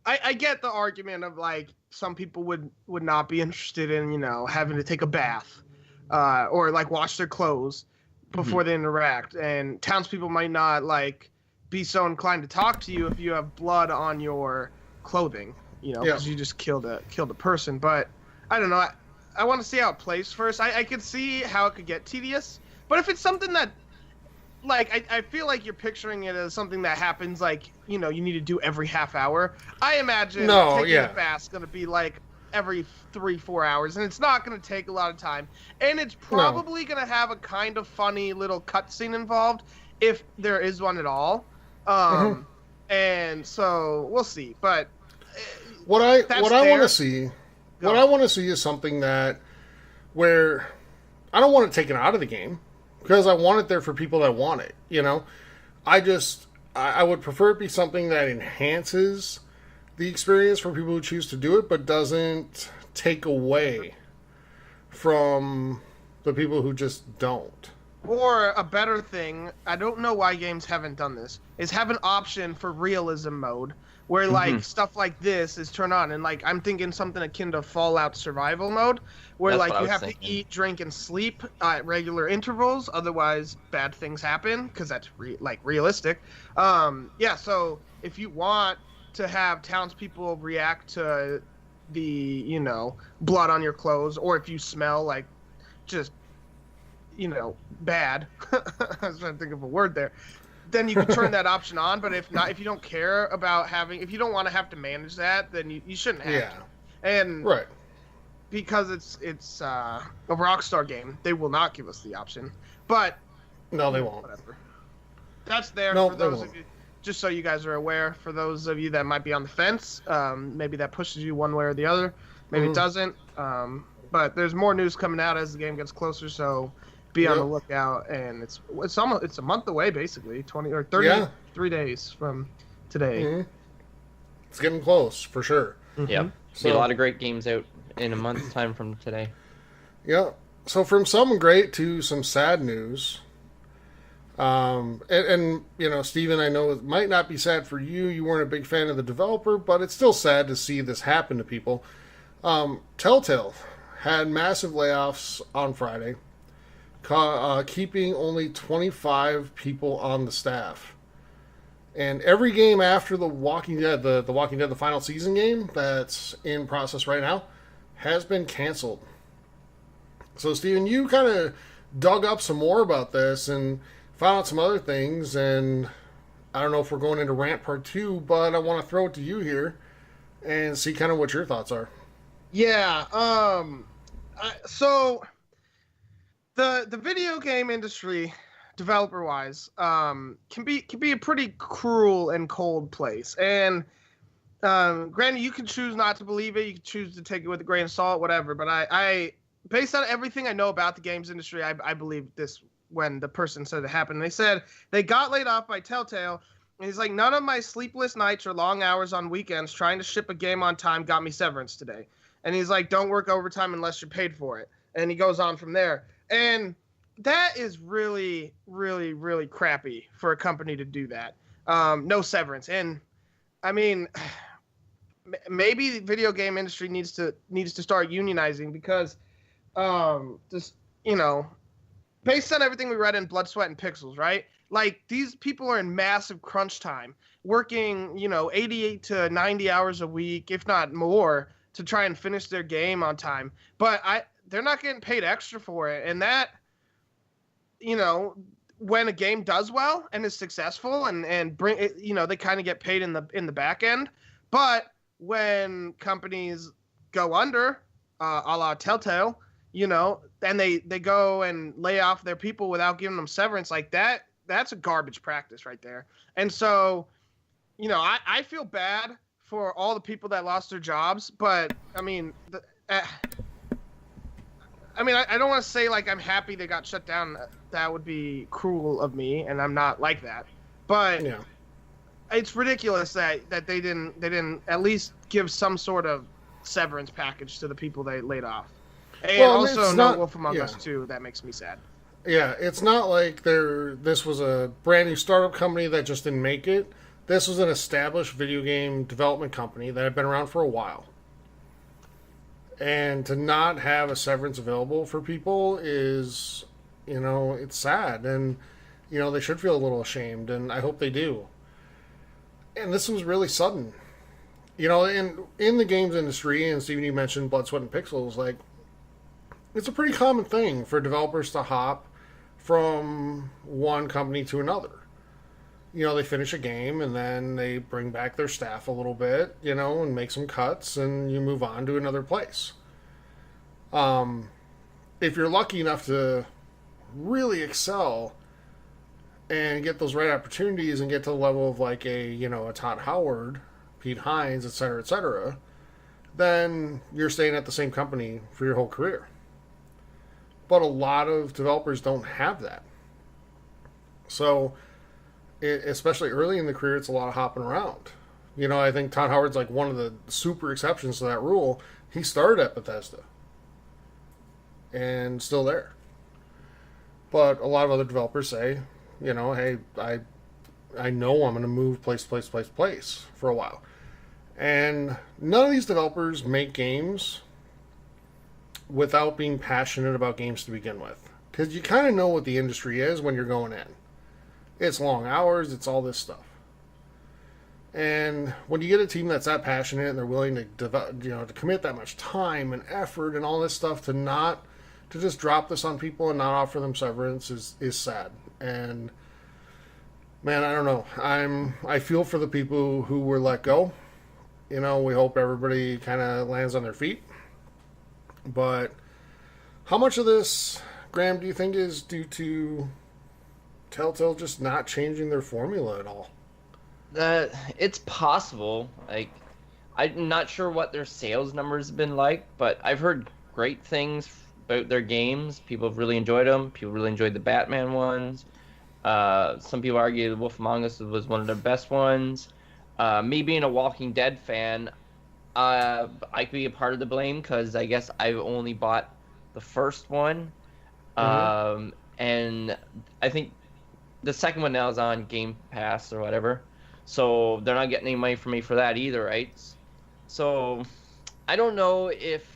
I get the argument of like some people would not be interested in having to take a bath or like wash their clothes before they interact, and townspeople might not like be so inclined to talk to you if you have blood on your clothing, because you just killed a person. But I don't know. I want to see how it plays first. I could see how it could get tedious, but if it's something that, like, I feel like you're picturing it as something that happens like you need to do every half hour. I imagine taking a bath's gonna be like every 3-4 hours, and it's not going to take a lot of time, and it's probably going to have a kind of funny little cutscene involved if there is one at all. And so we'll see. But what I want to see is something where I don't want it taken out of the game because I want it there for people that want it. I would prefer it be something that enhances the experience for people who choose to do it, but doesn't take away from the people who just don't. Or a better thing, I don't know why games haven't done this, is have an option for realism mode where like stuff like this is turned on, and like I'm thinking something akin to Fallout survival mode where like you have to eat, drink, and sleep at regular intervals, otherwise bad things happen because that's realistic. So if you want to have townspeople react to the blood on your clothes, or if you smell like just bad I was trying to think of a word there, then you can turn that option on. But if not, if you don't care about if you don't want to have to manage that, then you shouldn't have to. And right, because it's a Rockstar game, they will not give us the option. But no, they won't. Whatever. That's there for those of you. Just so you guys are aware, for those of you that might be on the fence, maybe that pushes you one way or the other. Maybe it doesn't. But there's more news coming out as the game gets closer, so be on the lookout. And it's a month away, basically, 20 or 33 days from today. It's getting close for sure. Yeah, see a lot of great games out in a month's time from today. Yeah. So from some great to some sad news. Steven, I know it might not be sad for you. You weren't a big fan of the developer, but it's still sad to see this happen to people. Telltale had massive layoffs on Friday, keeping only 25 people on the staff. And every game after The Walking Dead, the Walking Dead, the final season game that's in process right now, has been canceled. So, Steven, you kind of dug up some more about this and found out some other things, and I don't know if we're going into rant part 2, but I want to throw it to you here and see kind of what your thoughts are. Yeah. So the video game industry, developer wise, can be a pretty cruel and cold place. And granted, you can choose not to believe it, you can choose to take it with a grain of salt, whatever. But I based on everything I know about the games industry, I believe this when the person said it happened. They said they got laid off by Telltale. And he's like, none of my sleepless nights or long hours on weekends trying to ship a game on time got me severance today. And he's like, don't work overtime unless you're paid for it. And he goes on from there. And that is really, really, really crappy for a company to do that. No severance. And I mean, maybe the video game industry needs to start unionizing because just, based on everything we read in Blood, Sweat, and Pixels, right? Like, these people are in massive crunch time, working, 88 to 90 hours a week, if not more, to try and finish their game on time. But they're not getting paid extra for it. And that, when a game does well and is successful and bring it, they kind of get paid in the back end. But when companies go under, a la Telltale, and they go and lay off their people without giving them severance like that, that's a garbage practice right there. And so, I feel bad for all the people that lost their jobs, but I mean, I don't want to say like I'm happy they got shut down. That would be cruel of me, and I'm not like that. But yeah, it's ridiculous that they didn't at least give some sort of severance package to the people they laid off. And also, no Wolf Among Us 2. That makes me sad. Yeah, it's not like this was a brand new startup company that just didn't make it. This was an established video game development company that had been around for a while. And to not have a severance available for people is, it's sad. And, they should feel a little ashamed, and I hope they do. And this was really sudden. In the games industry, and Steven, you mentioned Blood, Sweat, and Pixels, like, it's a pretty common thing for developers to hop from one company to another. They finish a game and then they bring back their staff a little bit, and make some cuts, and you move on to another place. If you're lucky enough to really excel and get those right opportunities and get to the level of like a Todd Howard, Pete Hines, etc., then you're staying at the same company for your whole career. But a lot of developers don't have that. So, especially early in the career, it's a lot of hopping around. I think Todd Howard's like one of the super exceptions to that rule. He started at Bethesda and still there. But a lot of other developers say, hey, I know I'm going to move place for a while. And none of these developers make games without being passionate about games to begin with. Because you kind of know what the industry is when you're going in. It's long hours, it's all this stuff. And when you get a team that's that passionate and they're willing to to commit that much time and effort and all this stuff to just drop this on people and not offer them severance is sad. And man, I don't know. I feel for the people who were let go. We hope everybody kind of lands on their feet. But how much of this, Graham, do you think is due to Telltale just not changing their formula at all? It's possible. Like, I'm not sure what their sales numbers have been like, but I've heard great things about their games. People have really enjoyed them. People really enjoyed the Batman ones. Some people argue the Wolf Among Us was one of their best ones. Me being a Walking Dead fan, I could be a part of the blame because I guess I've only bought the first one. Mm-hmm. And I think the second one now is on Game Pass or whatever. So they're not getting any money from me for that either, right? So I don't know if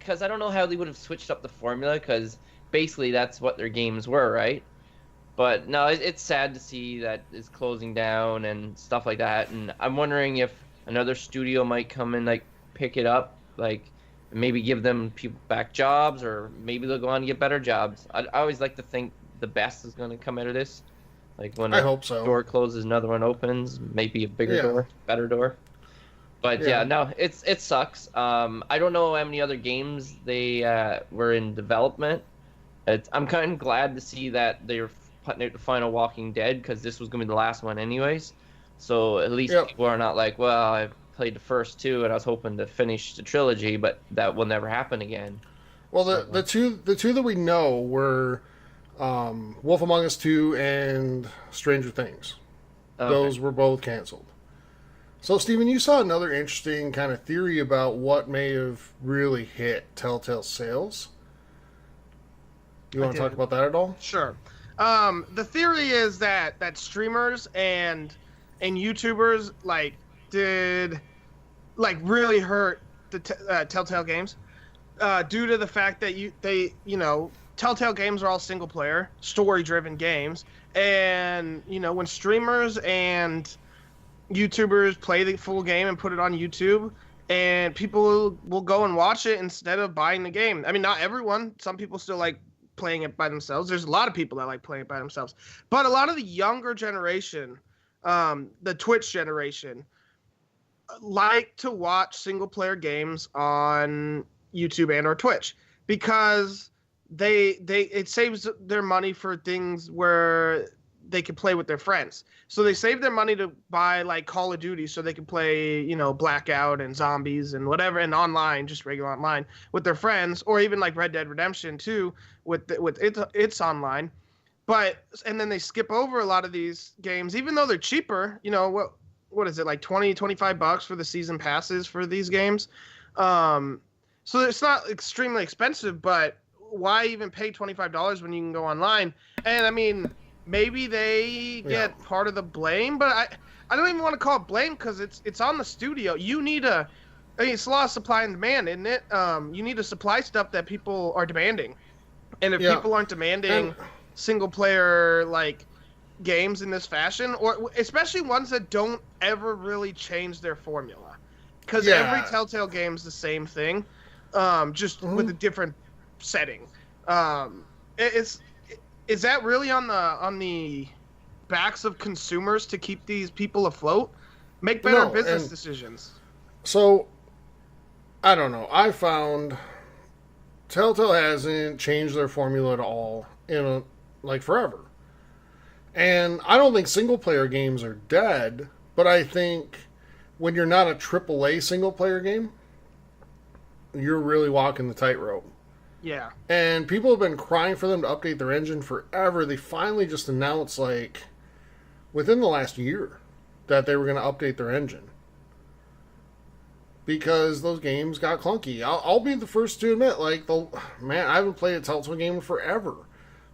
because I don't know how they would have switched up the formula, because basically that's what their games were, right? But no, it's sad to see that it's closing down and stuff like that. And I'm wondering if another studio might come and like pick it up, like maybe give them people back jobs, or maybe they'll go on to get better jobs. I always like to think the best is going to come out of this. Like when I hope so. Door closes, another one opens, maybe a bigger Yeah. door, better door. But Yeah. no, it sucks. I don't know how many other games they were in development. I'm kind of glad to see that they're putting out the final Walking Dead, because this was going to be the last one anyways. So at least Yep. people are not like, well, I played the first two and I was hoping to finish the trilogy, but that will never happen again. Well, the two that we know were Wolf Among Us 2 and Stranger Things. Okay. Those were both canceled. So, Steven, you saw another interesting kind of theory about what may have really hit Telltale sales. You want to talk about that at all? Sure. The theory is that streamers and YouTubers did really hurt the Telltale games due to the fact that Telltale games are all single player, story driven games, and when streamers and YouTubers play the full game and put it on YouTube, and people will go and watch it instead of buying the game. I mean, not everyone. Some people still like playing it by themselves. There's a lot of people that like playing it by themselves. But a lot of the younger generation, the Twitch generation, like to watch single-player games on YouTube and or Twitch, because it saves their money for things where they can play with their friends. So they save their money to buy like Call of Duty so they can play, Blackout and Zombies and whatever, and online, just regular online with their friends, or even like Red Dead Redemption 2 with its online. And then they skip over a lot of these games, even though they're cheaper. What is it, like $20-25 for the season passes for these games? So it's not extremely expensive, but why even pay $25 when you can go online? And I mean, maybe they get part of the blame, but I don't even want to call it blame, because it's on the studio. It's a lot of supply and demand, isn't it? You need to supply stuff that people are demanding. And if people aren't demanding single player games in this fashion, or especially ones that don't ever really change their formula, because every Telltale game is the same thing, just with a different setting. Is that really on the backs of consumers to keep these people afloat? Make better business decisions. So, I don't know. I found Telltale hasn't changed their formula at all in forever. And I don't think single-player games are dead, but I think when you're not a AAA single-player game, you're really walking the tightrope. Yeah. And people have been crying for them to update their engine forever. They finally just announced, within the last year, that they were going to update their engine. Because those games got clunky. I'll be the first to admit, I haven't played a Telltale game in forever.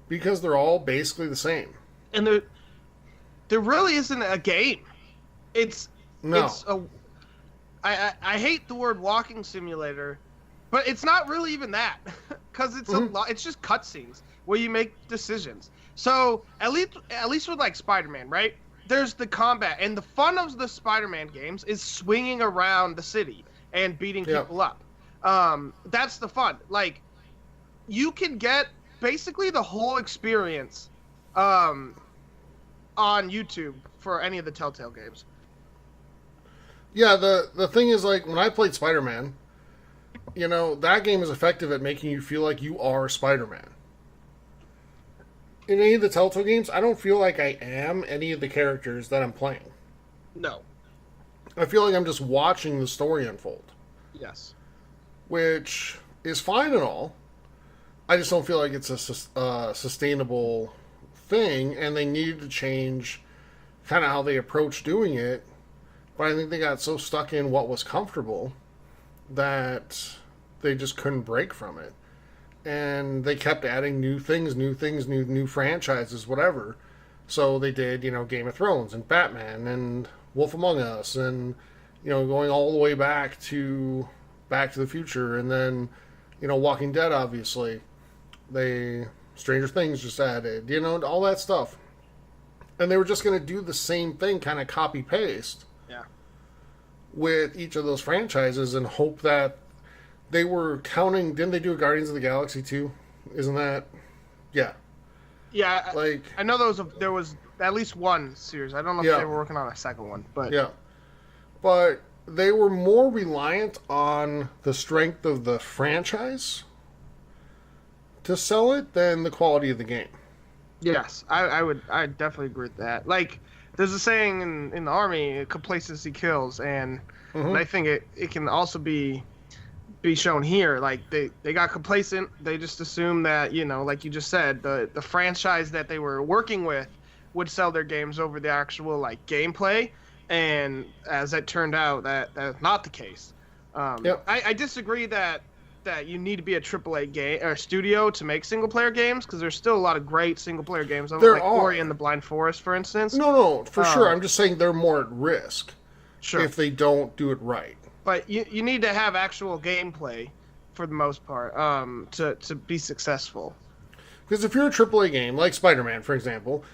Because they're all basically the same. And there really isn't a game. I hate the word walking simulator, but it's not really even that, because it's a lot. It's just cutscenes where you make decisions. So at least with Spider-Man, right? There's the combat, and the fun of the Spider-Man games is swinging around the city and beating people up. That's the fun. You can get basically the whole experience on YouTube for any of the Telltale games. Yeah, the thing is, when I played Spider-Man, that game is effective at making you feel like you are Spider-Man. In any of the Telltale games, I don't feel like I am any of the characters that I'm playing. No. I feel like I'm just watching the story unfold. Yes. Which is fine and all. I just don't feel like it's a sustainable thing, and they needed to change kind of how they approach doing it. But I think they got so stuck in what was comfortable that they just couldn't break from it. And they kept adding new things, new franchises, whatever. So they did, Game of Thrones and Batman and Wolf Among Us, and going all the way back to the Future, and then Walking Dead, obviously. Stranger Things just added, all that stuff. And they were just going to do the same thing, kind of copy-paste. Yeah. With each of those franchises and hope that they were counting... Didn't they do a Guardians of the Galaxy 2? Isn't that... Yeah. Yeah, I know there was at least one series. I don't know if they were working on a second one, but... Yeah. But they were more reliant on the strength of the franchise to sell it than the quality of the game. Yes, I definitely agree with that. Like, there's a saying in the Army, complacency kills, and I think it can also be shown here. Like, they got complacent. They just assumed that, like you just said, the franchise that they were working with would sell their games over the actual, like, gameplay. And as it turned out, that's not the case. I disagree that you need to be a AAA game or studio to make single player games, because there's still a lot of great single player games. Like Ori and the Blind Forest, for instance. No, for sure. I'm just saying they're more at risk if they don't do it right. But you need to have actual gameplay for the most part to be successful. Because if you're a AAA game, like Spider-Man, for example,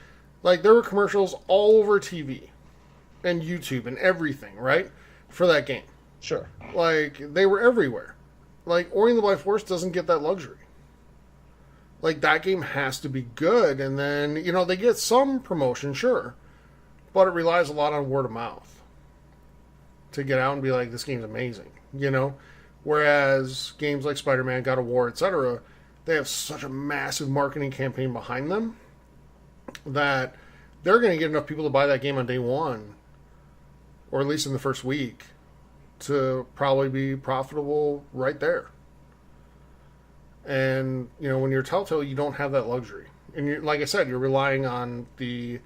like there were commercials all over TV and YouTube and everything, right? For that game. Sure. Like, they were everywhere. Like, Ori and the Blind Forest doesn't get that luxury. Like, that game has to be good, and then, they get some promotion, sure. But it relies a lot on word of mouth to get out and be like, this game's amazing, Whereas games like Spider-Man, God of War, etc., they have such a massive marketing campaign behind them that they're going to get enough people to buy that game on day one, or at least in the first week, to probably be profitable right there. And, when you're Telltale, you don't have that luxury. And like I said, you're relying on the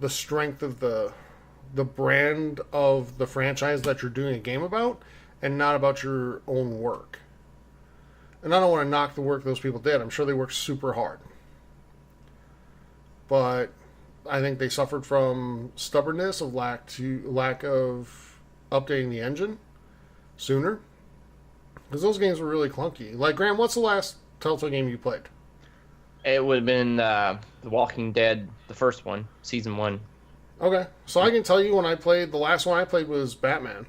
strength of the brand of the franchise that you're doing a game about, and not about your own work. And I don't want to knock the work those people did. I'm sure they worked super hard. But I think they suffered from stubbornness of lack of updating the engine sooner, because those games were really clunky. Like, Graham, what's the last Telltale game you played? It would have been The Walking Dead, the first one, season 1. Okay, so I can tell you the last one I played was Batman.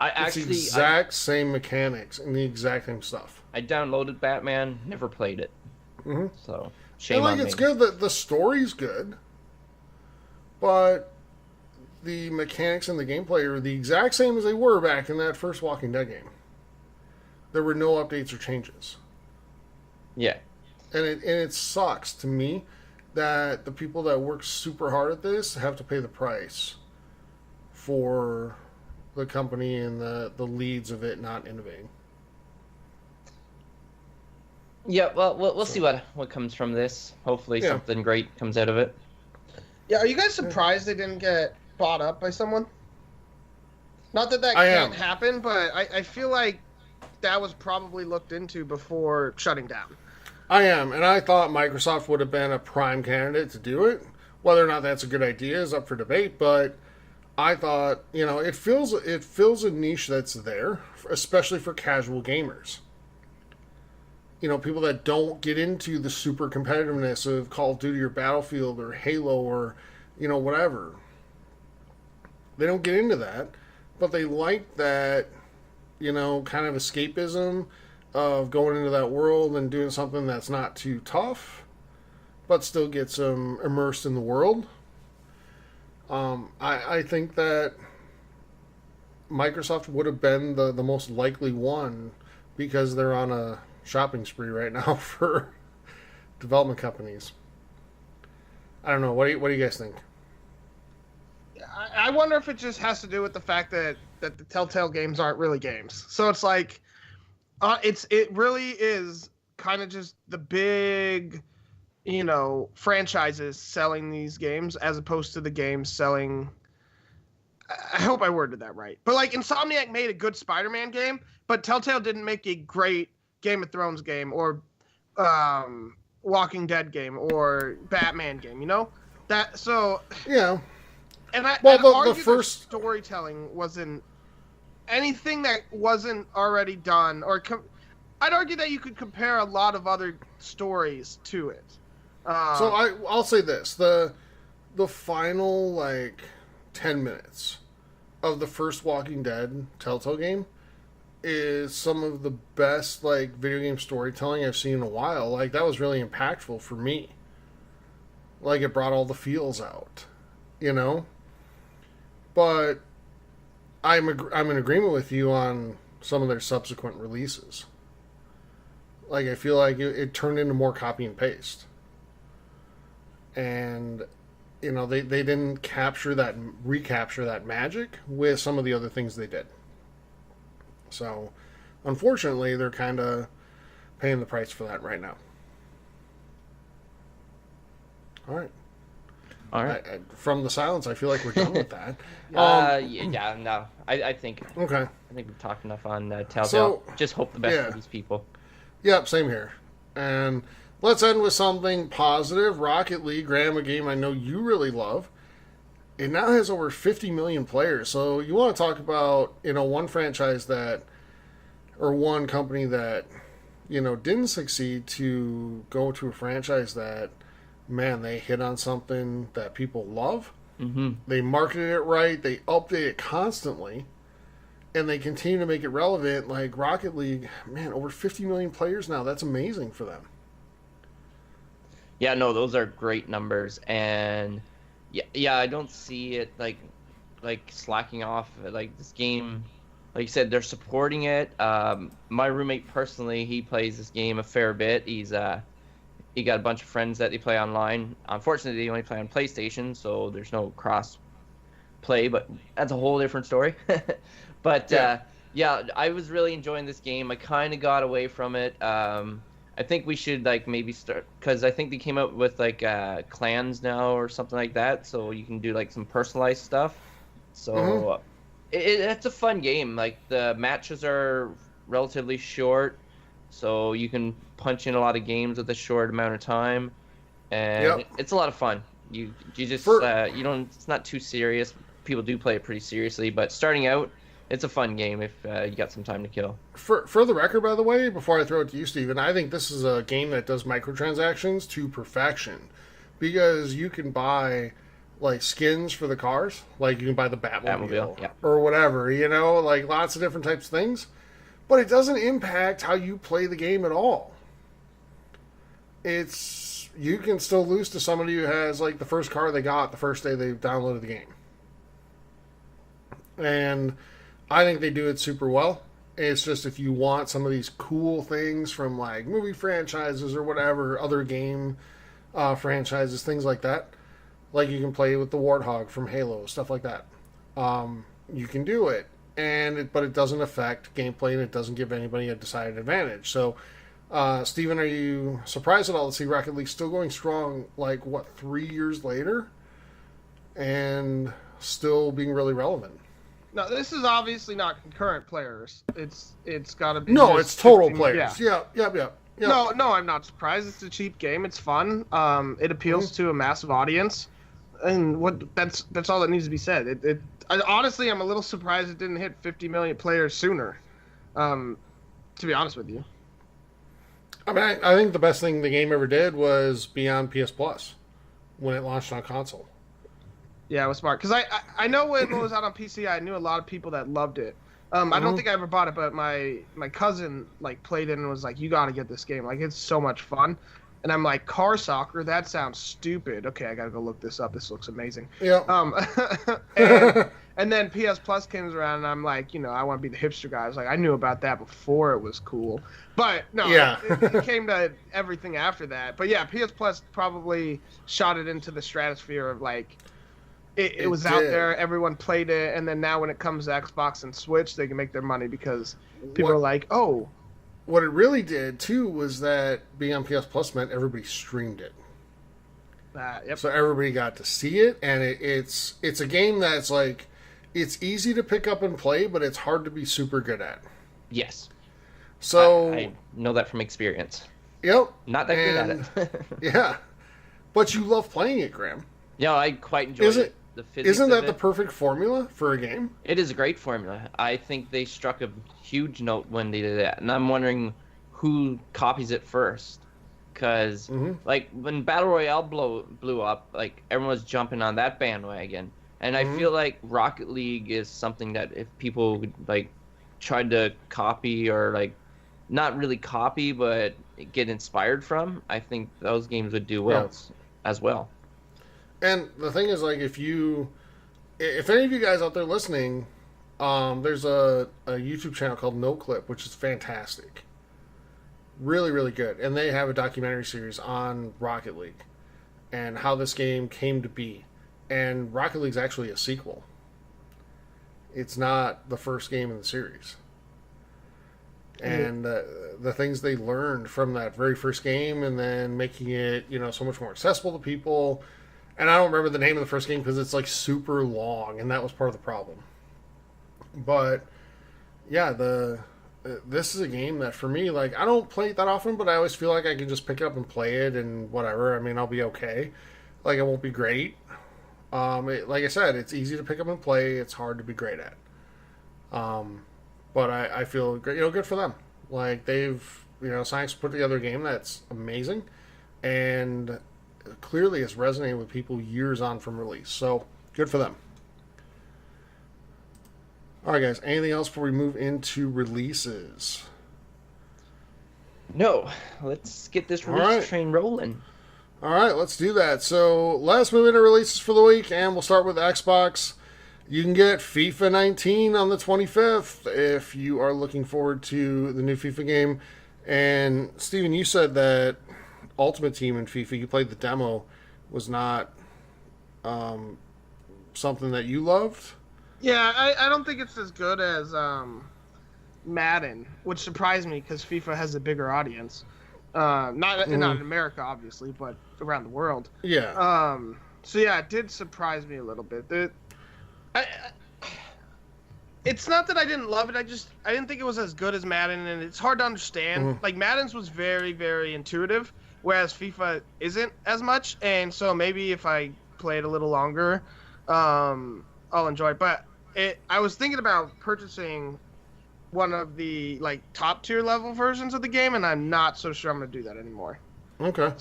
It's the exact same mechanics and the exact same stuff. I downloaded Batman, never played it. Mm-hmm. So, shame on me. It's good that the story's good, but the mechanics and the gameplay are the exact same as they were back in that first Walking Dead game. There were no updates or changes. Yeah. And it sucks to me that the people that work super hard at this have to pay the price for the company and the leads of it not innovating. Yeah, well, we'll see what comes from this. Hopefully something great comes out of it. Yeah, are you guys surprised they didn't get bought up by someone? Not that can't happen, but I feel like that was probably looked into before shutting down. I am, and I thought Microsoft would have been a prime candidate to do it. Whether or not that's a good idea is up for debate, but I thought, it fills a niche that's there, especially for casual gamers. People that don't get into the super competitiveness of Call of Duty or Battlefield or Halo or, whatever. They don't get into that, but they like that, kind of escapism of going into that world and doing something that's not too tough, but still gets them immersed in the world. I think that Microsoft would have been the most likely one, because they're on a shopping spree right now for development companies. I don't know. What do you guys think? I wonder if it just has to do with the fact that the Telltale games aren't really games. So it's like, it really is kind of just the big, franchises selling these games, as opposed to the games selling. I hope I worded that right. But like, Insomniac made a good Spider-Man game, but Telltale didn't make a great Game of Thrones game or Walking Dead game or Batman game. That so yeah. And I'd the argue first storytelling wasn't anything that wasn't already done, or I'd argue that you could compare a lot of other stories to it. So I'll say this: the final like 10 minutes of the first Walking Dead Telltale game is some of the best like video game storytelling I've seen in a while. Like that was really impactful for me. Like it brought all the feels out, you know. But I'm in agreement with you on some of their subsequent releases. Like I feel like it turned into more copy and paste. And you know, they didn't recapture that magic with some of the other things they did. So, unfortunately, they're kind of paying the price for that right now. All right. From the silence, I feel like we're done with that. No. I think. Okay. I think we've talked enough on Telltale. So, just hope the best for these people. Yep, same here. And let's end with something positive. Rocket League, Graham, a game I know you really love. It now has over 50 million players. So you want to talk about, one franchise one company that, didn't succeed to go to a franchise that, man, they hit on something that people love. Mm-hmm. They marketed it right. They update it constantly. And they continue to make it relevant. Like Rocket League, man, over 50 million players now. That's amazing for them. Yeah, no, those are great numbers. And yeah, I don't see it like slacking off. Like this game, like you said, they're supporting it. My roommate personally, he plays this game a fair bit. He got a bunch of friends that they play online. Unfortunately, they only play on PlayStation, so there's no cross play. But that's a whole different story. But yeah, I was really enjoying this game. I kind of got away from it. I think we should maybe start, because I think they came out with clans now or something like that, so you can do some personalized stuff. So it's a fun game. Like the matches are relatively short, so you can punch in a lot of games with a short amount of time, and it's a lot of fun. You just you don't. It's not too serious. People do play it pretty seriously, but starting out, it's a fun game if you got some time to kill. For the record, by the way, before I throw it to you, Steven, I think this is a game that does microtransactions to perfection. Because you can buy, skins for the cars. Like, you can buy the Batmobile or whatever, lots of different types of things. But it doesn't impact how you play the game at all. You can still lose to somebody who has, the first car they got the first day they downloaded the game. And I think they do it super well. It's just if you want some of these cool things from movie franchises or whatever, other game franchises, things like that, you can play with the Warthog from Halo, stuff like that. You can do it, but it doesn't affect gameplay and it doesn't give anybody a decided advantage. So, Steven, are you surprised at all to see Rocket League still going strong, 3 years later, and still being really relevant? No, this is obviously not concurrent players. It's got to be. No, it's total players. Yeah. No, I'm not surprised. It's a cheap game. It's fun. It appeals to a massive audience, and that's all that needs to be said. Honestly, I'm a little surprised it didn't hit 50 million players sooner. To be honest with you. I mean, I think the best thing the game ever did was be on PS Plus when it launched on console. Yeah, it was smart. Because I know when it was out on PC, I knew a lot of people that loved it. I don't think I ever bought it, but my cousin played it and was like, "You got to get this game. It's so much fun." And I'm like, "Car soccer? That sounds stupid." Okay, I gotta go look this up. This looks amazing. Yeah. And then PS Plus came around, and I'm like, I want to be the hipster guy. I was like, I knew about that before it was cool. But no, it came to everything after that. But yeah, PS Plus probably shot it into the stratosphere of It was out there, everyone played it, and then now when it comes to Xbox and Switch, they can make their money because people are like, oh. What it really did, too, was that being on PS Plus meant everybody streamed it. Yep. So everybody got to see it, and it's a game that's it's easy to pick up and play, but it's hard to be super good at. Yes. So I know that from experience. Yep. Not that good at it. Yeah. But you love playing it, Graham. Yeah, I quite enjoy it. The physics Isn't that of the it. perfect formula for a game? It is a great formula. I think they struck a huge note when they did that. And I'm wondering who copies it first. Because, like, when Battle Royale blew up, like, everyone was jumping on that bandwagon. And I feel like Rocket League is something that if people, like, tried to copy or, like, not really copy, but get inspired from, I think those games would do well as well. And the thing is, like, if any of you guys out there listening, there's a YouTube channel called No Clip, which is fantastic. Really, really good. And they have a documentary series on Rocket League and how this game came to be. And Rocket League's actually a sequel. It's not the first game in the series. And the things they learned from that very first game and then making it, so much more accessible to people. And I don't remember the name of the first game because it's like super long, and that was part of the problem. But yeah, this is a game that for me, like, I don't play it that often, but I always feel like I can just pick it up and play it and whatever. I mean, I'll be okay. Like, it won't be great. Like I said, it's easy to pick up and play. It's hard to be great at. But I feel great, good for them. Like, they've, Science put together a game that's amazing and clearly it's resonating with people years on from release. So, good for them. All right, guys. Anything else before we move into releases? No. Let's get this release train rolling. All right, let's do that. So let's move into releases for the week, and we'll start with Xbox. You can get FIFA 19 on the 25th if you are looking forward to the new FIFA game. And, Steven, you said that Ultimate Team in FIFA, you played the demo, was not something that you loved? Yeah, I don't think it's as good as Madden, which surprised me because FIFA has a bigger audience. Not in America, obviously, but around the world. Yeah. So yeah, it did surprise me a little bit. It's not that I didn't love it. I didn't think it was as good as Madden, and it's hard to understand. Like, Madden's was very, very intuitive, whereas FIFA isn't as much. And so maybe if I play it a little longer, I'll enjoy it. But I was thinking about purchasing one of the, like, top tier level versions of the game, and I'm not so sure I'm going to do that anymore. Okay.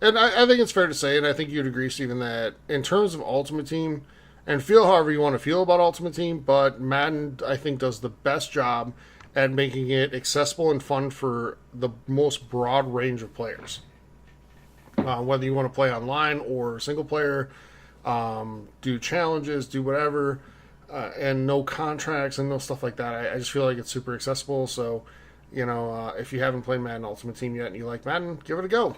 And I think it's fair to say, and I think you'd agree, Stephen, that in terms of Ultimate Team, and feel however you want to feel about Ultimate Team, but Madden, I think, does the best job at making it accessible and fun for the most broad range of players. Whether you want to play online or single player, do challenges, do whatever, and no contracts and no stuff like that. I just feel like it's super accessible. So, if you haven't played Madden Ultimate Team yet and you like Madden, give it a go.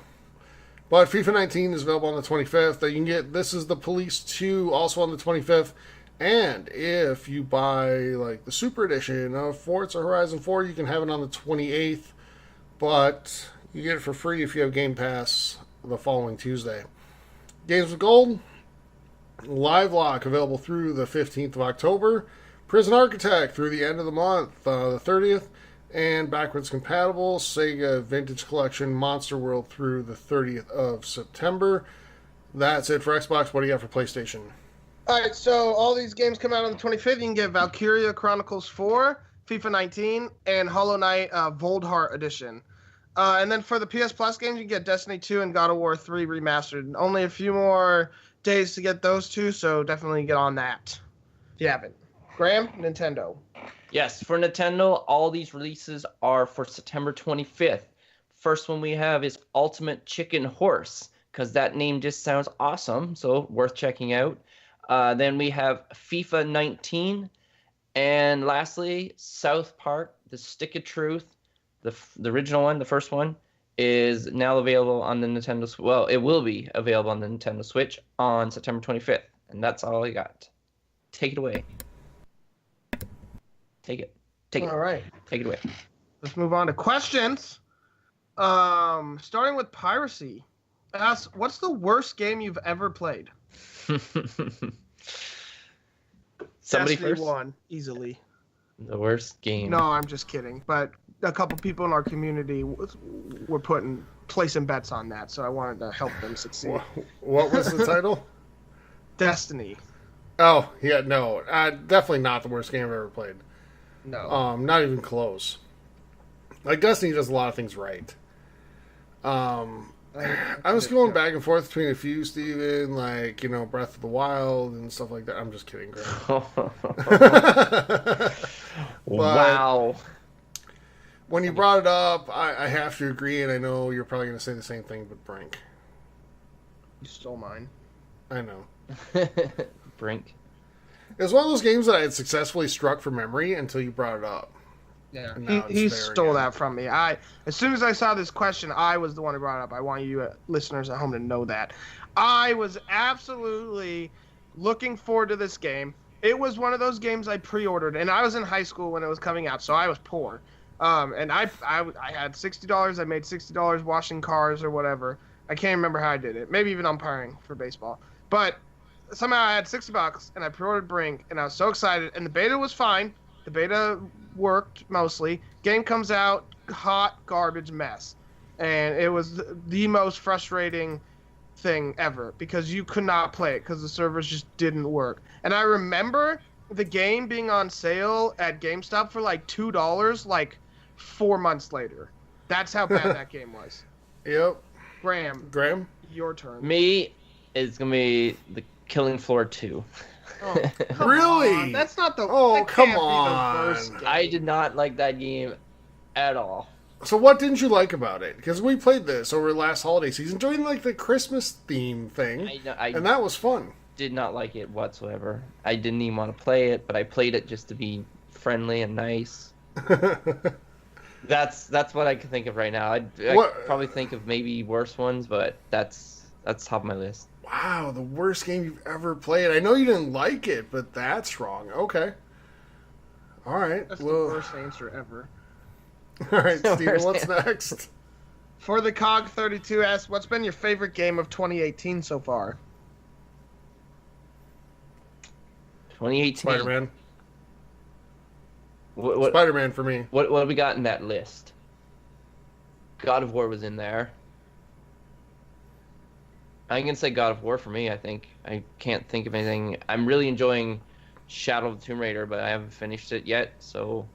But FIFA 19 is available on the 25th. You can get This Is the Police 2 also on the 25th. And if you buy, like, the Super Edition of Forza Horizon 4, you can have it on the 28th. But you get it for free if you have Game Pass the following Tuesday. Games with Gold, Live Lock available through the 15th of October. Prison Architect through the end of the month, the 30th. And backwards compatible Sega Vintage Collection Monster World through the 30th of September. That's it for Xbox. What do you got for PlayStation? All right, so all these games come out on the 25th. You can get Valkyria Chronicles 4, FIFA 19, and Hollow Knight Voldheart Edition. And then for the PS Plus games, you can get Destiny 2 and God of War 3 Remastered. Only a few more days to get those two, so definitely get on that if you haven't. Graham, Nintendo. Yes, for Nintendo, all these releases are for September 25th. First one we have is Ultimate Chicken Horse, because that name just sounds awesome, so worth checking out. Then we have FIFA 19. And lastly, South Park, The Stick of Truth, the original one, the first one, is now available on the Nintendo Switch. Well, it will be available on the Nintendo Switch on September 25th. And that's all I got. Take it away. Take it. All right. Take it away. Let's move on to questions. Starting with Piracy. Ask, what's the worst game you've ever played? Somebody Destiny first? 1, easily. The worst game. No, I'm just kidding. But a couple people in our community were placing bets on that, so I wanted to help them succeed. What was the title? Destiny. Oh, yeah, no. Definitely not the worst game I've ever played. No. Not even close. Like, Destiny does a lot of things right. I was going back and forth between a few, Steven, like, Breath of the Wild and stuff like that. I'm just kidding, Graham. Wow. When you brought it up, I have to agree, and I know you're probably going to say the same thing, but Brink. You stole mine. I know. Brink. It was one of those games that I had successfully struck from memory until you brought it up. Yeah, And he stole that from me. As soon as I saw this question, I was the one who brought it up. I want you listeners at home to know that. I was absolutely looking forward to this game. It was one of those games I pre-ordered, and I was in high school when it was coming out, so I was poor. And I had $60. I made $60 washing cars or whatever. I can't remember how I did it. Maybe even umpiring for baseball. But somehow I had $60, and I pre-ordered Brink, and I was so excited. And the beta was fine. The beta worked mostly. Game comes out, hot garbage mess. And it was the most frustrating thing ever because you could not play it because the servers just didn't work. And I remember the game being on sale at GameStop for like $2 like 4 months later. That's how bad that game was. Yep. Graham, your turn. Me is going to be the Killing Floor 2. Oh, come Really? on. That's not the. Oh, that come can't be the on. worst game. I did not like that game at all. So what didn't you like about it? Because we played this over last holiday season, doing like the Christmas theme thing, and that was fun. Did not like it whatsoever. I didn't even want to play it, but I played it just to be friendly and nice. That's what I can think of right now. I could probably think of maybe worse ones, but that's top of my list. Wow, the worst game you've ever played. I know you didn't like it, but that's wrong. Okay. All right. That's the worst answer ever. All right, Steven, what's next? For the Cog32 asks, what's been your favorite game of 2018 so far? 2018. Spider-Man. What Spider-Man for me. What have we got in that list? God of War was in there. I can say God of War for me, I think. I can't think of anything. I'm really enjoying Shadow of the Tomb Raider, but I haven't finished it yet, so...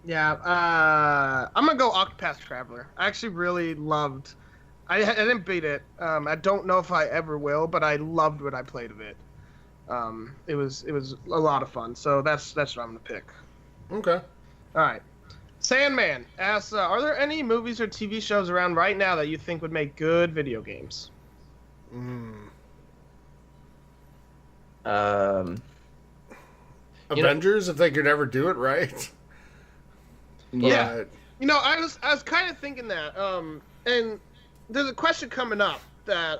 Yeah, I'm going to go Octopath Traveler. I actually really loved... I didn't beat it. I don't know if I ever will, but I loved what I played of it. It was a lot of fun, so that's what I'm going to pick. Okay. All right. Sandman asks, are there any movies or TV shows around right now that you think would make good video games? Avengers, if they could ever do it right. Yeah. You know, I was kind of thinking that. And there's a question coming up that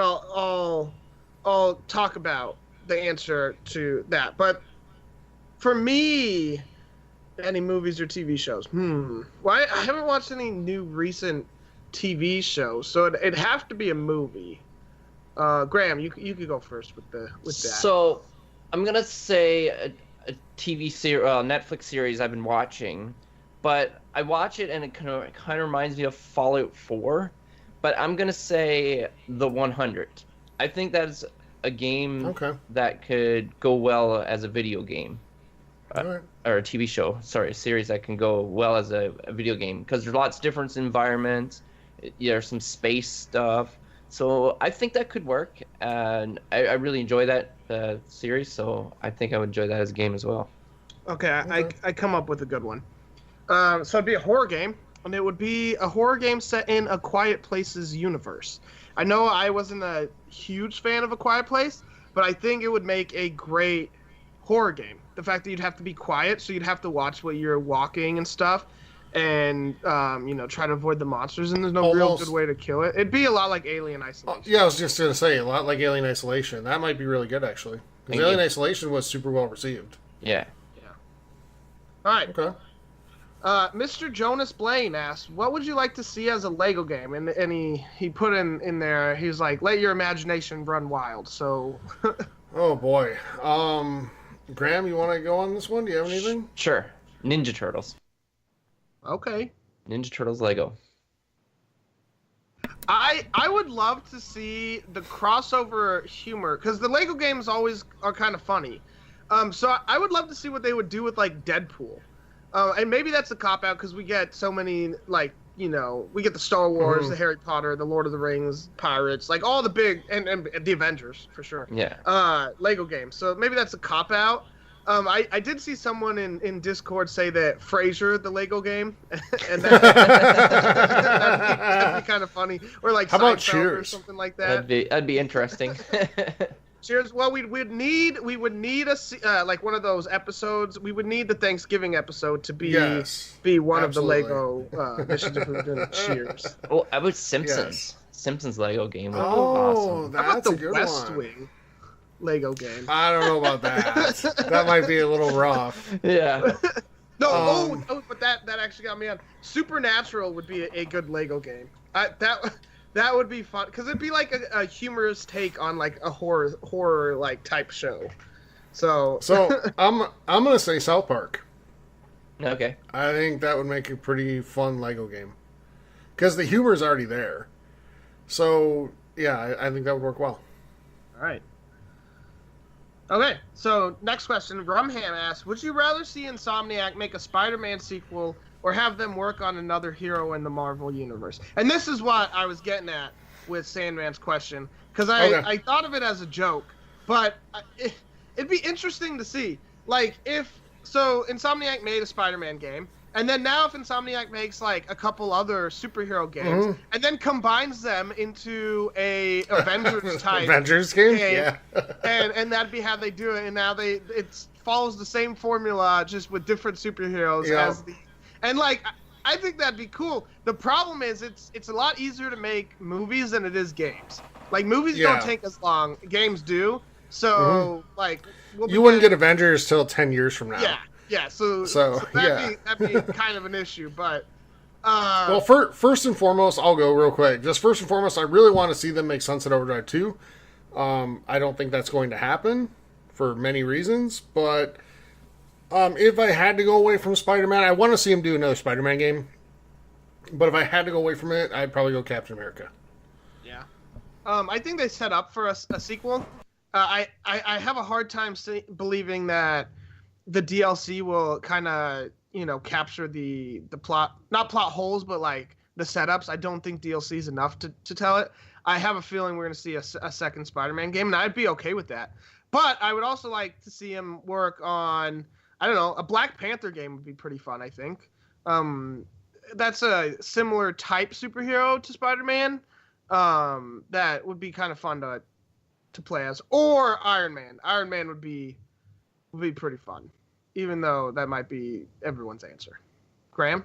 I'll talk about the answer to that. But for me, any movies or TV shows? Well, I haven't watched any new recent TV shows, so it'd have to be a movie. Graham, you could go first with that. So, I'm gonna say a TV series, Netflix series I've been watching, but I watch it and it kind of reminds me of Fallout 4. But I'm gonna say The 100. I think that's a game that could go well as a video game. Or a TV show, a series that can go well as a video game, because there's lots of different environments, there's some space stuff, so I think that could work, and I really enjoy that series, so I think I would enjoy that as a game as well. Okay, I come up with a good one. So it'd be a horror game, and it would be a horror game set in A Quiet Place's universe. I know I wasn't a huge fan of A Quiet Place, but I think it would make a great horror game. The fact that you'd have to be quiet, so you'd have to watch what you're walking and stuff, and try to avoid the monsters, and there's no real good way to kill it. It'd be a lot like Alien Isolation. Yeah, I was just going to say, a lot like Alien Isolation. That might be really good, actually. Because Alien Isolation was super well received. Yeah. All right. Okay. Mr. Jonas Blaine asks, what would you like to see as a Lego game? And he put in there, he was like, let your imagination run wild. So... Oh, boy. Graham, you want to go on this one? Do you have anything? Sure. Ninja Turtles. Okay. Ninja Turtles Lego. I would love to see the crossover humor, because the Lego games always are kind of funny. So I would love to see what they would do with like Deadpool. And maybe that's a cop out because we get so many like we get the Star Wars, the Harry Potter, the Lord of the Rings, Pirates, like all the big and the Avengers for sure. Yeah. Lego games. So maybe that's a cop out. I did see someone in Discord say that Frasier, the Lego game, and that'd be kind of funny. Or like how about Seinfeld Cheers or something like that. That'd be interesting. Cheers. Well, we would need a like one of those episodes. We would need the Thanksgiving episode to be one of the Lego Mission Improvement Cheers. Oh, I was Simpsons. Simpsons Lego game would be Oh, awesome. How about that's the a good West one. Wing Lego game? I don't know about that. That might be a little rough. Yeah. No, but that actually got me on. Supernatural would be a good Lego game. That would be fun because it'd be like a humorous take on like a horror like type show. So I'm gonna say South Park. Okay. I think that would make a pretty fun Lego game because the humor is already there. So yeah, I think that would work well. All right. Okay, so next question. Rumham asks, would you rather see Insomniac make a Spider-Man sequel or have them work on another hero in the Marvel Universe? And this is what I was getting at with Sandman's question, because I thought of it as a joke, but it'd be interesting to see. Like, so Insomniac made a Spider-Man game, and then now if Insomniac makes like a couple other superhero games and then combines them into a Avengers type Avengers game? Yeah. and that'd be how they do it. And now it follows the same formula just with different superheroes as the and like I think that'd be cool. The problem is it's a lot easier to make movies than it is games. Like movies don't take as long, games do. So like you wouldn't get Avengers till 10 years from now. Yeah, so that'd be kind of an issue, but well, first and foremost, I'll go real quick. Just first and foremost, I really want to see them make Sunset Overdrive 2. I don't think that's going to happen for many reasons, but if I had to go away from Spider-Man, I want to see him do another Spider-Man game. But if I had to go away from it, I'd probably go Captain America. Yeah. I think they set up for a sequel. I have a hard time believing that the DLC will kind of, capture the plot, not plot holes, but like the setups. I don't think DLC is enough to tell it. I have a feeling we're going to see a second Spider-Man game, and I'd be okay with that. But I would also like to see him work on, I don't know, a Black Panther game would be pretty fun, I think. That's a similar type superhero to Spider-Man. That would be kind of fun to play as. Or Iron Man. Iron Man would be pretty fun, even though that might be everyone's answer. Graham?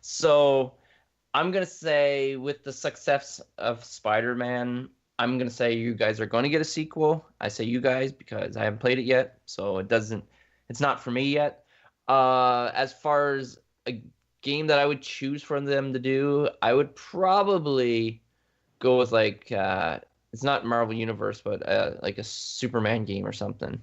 So I'm going to say with the success of Spider-Man, I'm going to say you guys are going to get a sequel. I say you guys because I haven't played it yet, so it's not for me yet. As far as a game that I would choose for them to do, I would probably go with like it's not Marvel Universe, but like a Superman game or something.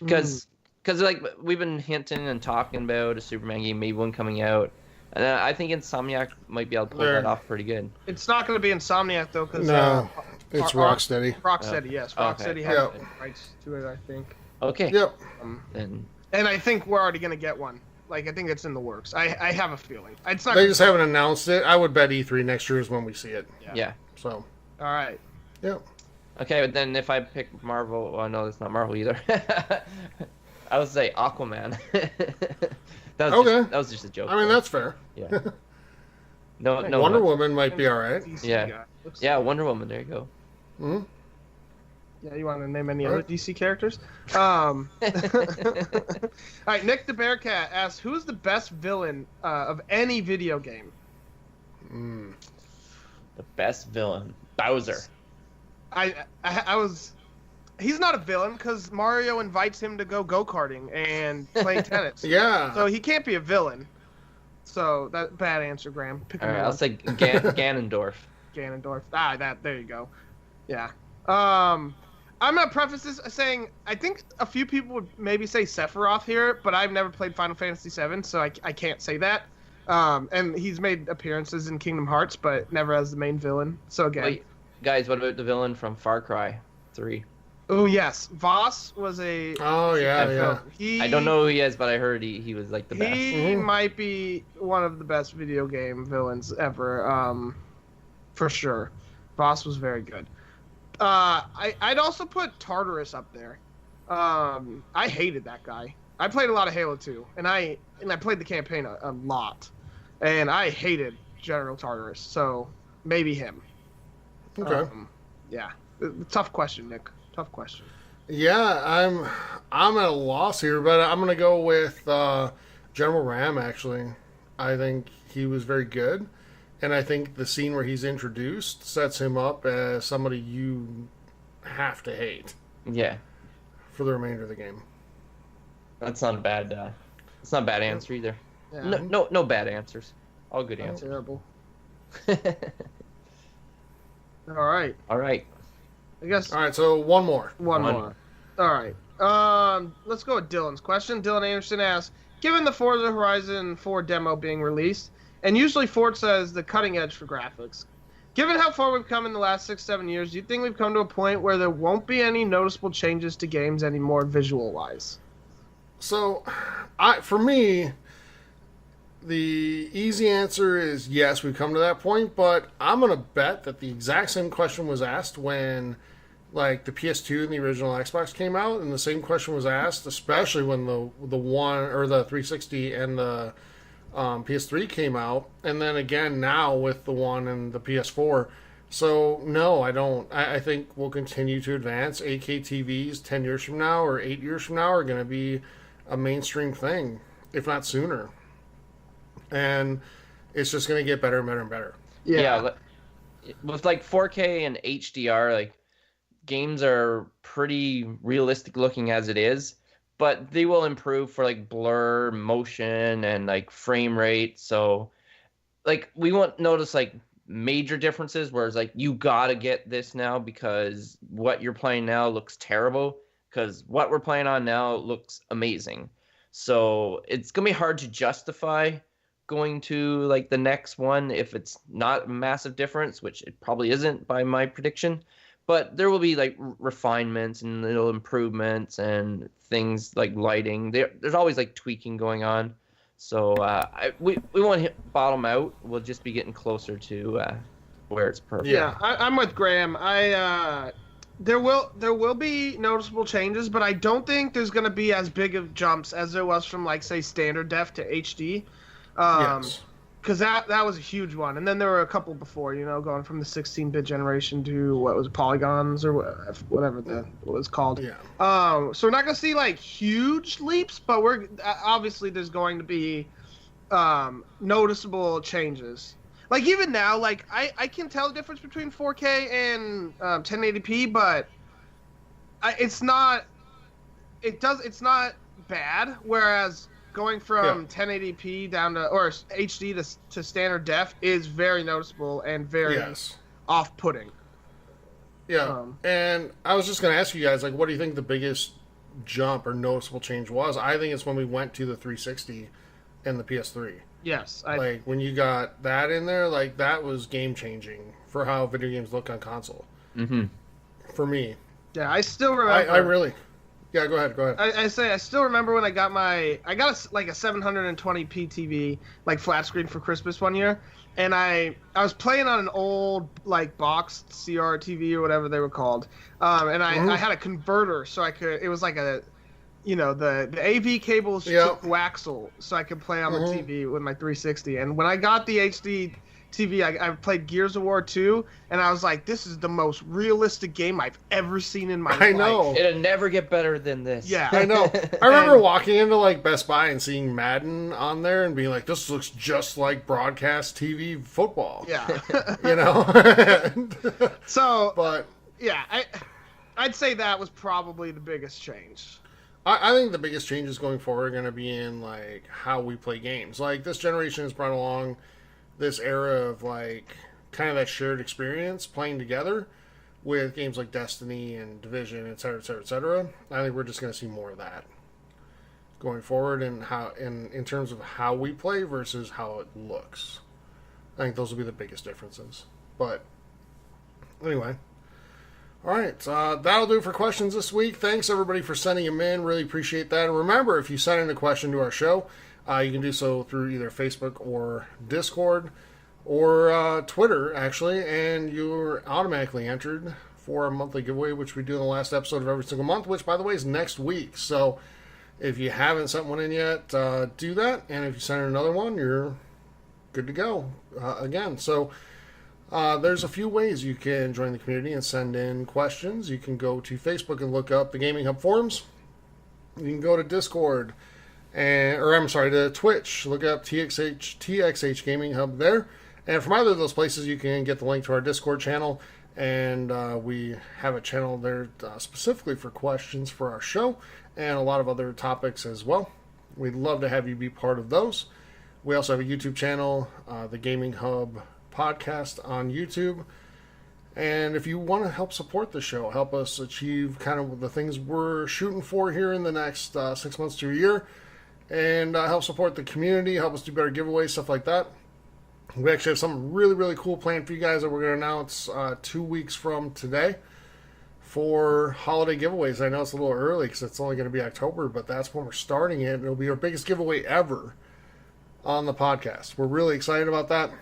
Because like we've been hinting and talking about a Superman game, maybe one coming out, and I think Insomniac might be able to pull that off pretty good. It's not going to be Insomniac though, because it's Rocksteady. Rocksteady, yes, Rocksteady has rights to it, I think. Okay. Yep. And I think we're already going to get one. Like I think it's in the works. I have a feeling. It's not. They just haven't announced it. I would bet E3 next year is when we see it. Yeah. So. All right. Yep. Okay, but then if I pick Marvel, well, no, that's not Marvel either. I would say Aquaman. that was just a joke. I mean, that's fair. Yeah. No. Wonder Woman might be all right. Yeah, Wonder Woman. There you go. Hmm. Yeah, you want to name any other DC characters? All right, Nick the Bearcat asks, who's the best villain of any video game? The best villain, Bowser. He's not a villain because Mario invites him to go-karting and play tennis. Yeah. So he can't be a villain. So that bad answer, Graham. All right, I'll say Ganondorf. Ganondorf. There you go. Yeah. I'm gonna preface this saying I think a few people would maybe say Sephiroth here, but I've never played Final Fantasy VII, so I can't say that. And he's made appearances in Kingdom Hearts, but never as the main villain. So again, Wait, guys, what about the villain from Far Cry 3? Oh yes, Voss was a. Oh yeah. He, I don't know who he is, but I heard he was like the best. He might be one of the best video game villains ever, for sure. Voss was very good. I'd also put Tartarus up there. I hated that guy. I played a lot of Halo 2, and I played the campaign a lot, and I hated General Tartarus. So maybe him. Okay. Yeah. Tough question, Nick. Tough question. Yeah, I'm at a loss here, but I'm gonna go with General Ram. Actually, I think he was very good, and I think the scene where he's introduced sets him up as somebody you have to hate. Yeah, for the remainder of the game. That's not a bad. It's not a bad answer either. Yeah. No bad answers. All good answers. Terrible. All right. All right. I guess. All right. So one more. One more. All right. Let's go with Dylan's question. Dylan Anderson asks, given the Forza Horizon 4 demo being released, and usually Forza is the cutting edge for graphics, given how far we've come in the last 6-7 years, do you think we've come to a point where there won't be any noticeable changes to games anymore visual-wise? So, for me, the easy answer is yes, we've come to that point, but I'm going to bet that the exact same question was asked when like the PS2 and the original Xbox came out, and the same question was asked, especially when the one or the 360 and the PS3 came out, and then again now with the one and the PS4. So no, I don't. I think we'll continue to advance. 8K TVs 10 years from now or 8 years from now are going to be a mainstream thing, if not sooner. And it's just going to get better and better and better. Yeah. With like 4K and HDR, like games are pretty realistic looking as it is, but they will improve for like blur, motion, and like frame rate. So like we won't notice like major differences, whereas like you gotta get this now because what you're playing now looks terrible, because what we're playing on now looks amazing. So it's gonna be hard to justify going to like the next one if it's not a massive difference, which it probably isn't by my prediction. But there will be like refinements and little improvements and things like lighting. There's always like tweaking going on. So we won't bottom out. We'll just be getting closer to where it's perfect. Yeah, I'm with Graham. There will be noticeable changes, but I don't think there's going to be as big of jumps as there was from like say standard def to HD. Yes. Because that was a huge one, and then there were a couple before, going from the 16-bit generation to what was polygons or whatever it was called. Yeah. So we're not gonna see like huge leaps, but we're obviously there's going to be noticeable changes. Like even now, like I can tell the difference between 4K and 1080p, but it's not bad. Whereas going from 1080p down to or HD to standard def is very noticeable and very off-putting. Yeah, and I was just going to ask you guys, like, what do you think the biggest jump or noticeable change was? I think it's when we went to the 360 and the PS3. Yes. Like, when you got that in there, like, that was game-changing for how video games look on console. Mm-hmm. For me. Yeah, I still remember. I really... Yeah, go ahead. I still remember when I got a 720p TV, like flat screen for Christmas one year, and I was playing on an old like boxed CR TV or whatever they were called, and I had a converter so I could. It was like the AV cables took coaxial, so I could play on the TV with my 360. And when I got the HD TV, I played Gears of War 2, and I was like, this is the most realistic game I've ever seen in my life. I know. It'll never get better than this. Yeah. I know. I remember walking into like Best Buy and seeing Madden on there and being like, this looks just like broadcast TV football. Yeah. So, but yeah, I'd say that was probably the biggest change. I think the biggest changes going forward are going to be in like how we play games. Like this generation has brought along this era of like kind of that shared experience playing together with games like Destiny and Division, et cetera, et cetera, et cetera. I think we're just going to see more of that going forward, and how in terms of how we play versus how it looks. I think those will be the biggest differences. But anyway, All right, that'll do for questions this week. Thanks, everybody, for sending them in. Really appreciate that. And remember, if you send in a question to our show, you can do so through either Facebook or Discord or Twitter, actually, and you're automatically entered for a monthly giveaway, which we do in the last episode of every single month, which, by the way, is next week. So if you haven't sent one in yet, do that. And if you send in another one, you're good to go again. So there's a few ways you can join the community and send in questions. You can go to Facebook and look up the Gaming Hub forums. You can go to Discord, to Twitch. Look up TXH Gaming Hub there. And from either of those places, you can get the link to our Discord channel. And we have a channel there specifically for questions for our show and a lot of other topics as well. We'd love to have you be part of those. We also have a YouTube channel, the Gaming Hub podcast on YouTube. And if you want to help support the show, help us achieve kind of the things we're shooting for here in the next 6 months to a year, and help support the community, help us do better giveaways, stuff like that. We actually have something really, really cool planned for you guys that we're going to announce 2 weeks from today for holiday giveaways. I know it's a little early because it's only going to be October, but that's when we're starting it. It'll be our biggest giveaway ever on the podcast. We're really excited about that.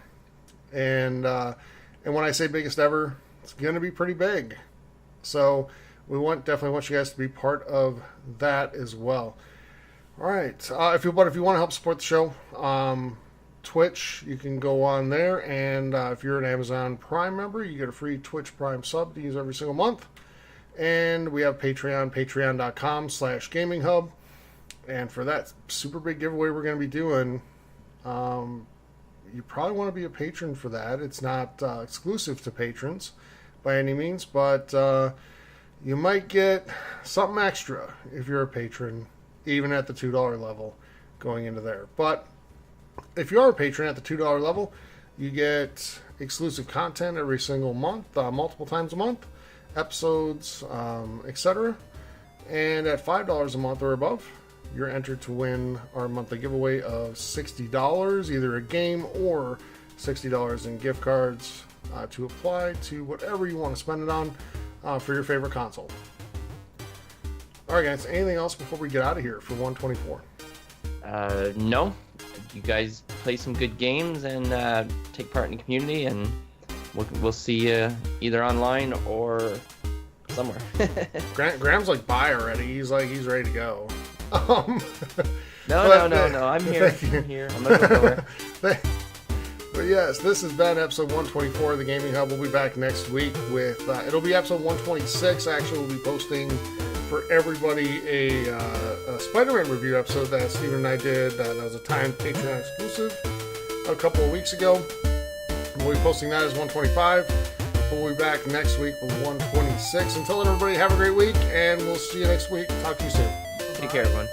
And when I say biggest ever, it's going to be pretty big. So we definitely want you guys to be part of that as well. All right. If you want to help support the show, Twitch, you can go on there, and if you're an Amazon Prime member, you get a free Twitch Prime sub to use every single month. And we have Patreon, patreon.com/gaminghub. And for that super big giveaway we're going to be doing, you probably want to be a patron for that. It's not exclusive to patrons by any means, but you might get something extra if you're a patron, even at the $2 level going into there. But if you are a patron at the $2 level, you get exclusive content every single month, multiple times a month, episodes, etc. And at $5 a month or above, you're entered to win our monthly giveaway of $60, either a game or $60 in gift cards to apply to whatever you want to spend it on for your favorite console. All right, guys, anything else before we get out of here for 124? No. You guys play some good games and take part in the community, and we'll see you either online or somewhere. Graham's like, bye already. He's ready to go. No. I'm here. I'm here. I'm not going nowhere. But yes, this has been episode 124 of the Gaming Hub. We'll be back next week with it'll be episode 126. Actually, we'll be posting for everybody a Spider-Man review episode that Steven and I did. That was a timed Patreon exclusive a couple of weeks ago. We'll be posting that as 125. We'll be back next week with 126. Until then, everybody, have a great week, and we'll see you next week. Talk to you soon. Take care, everyone.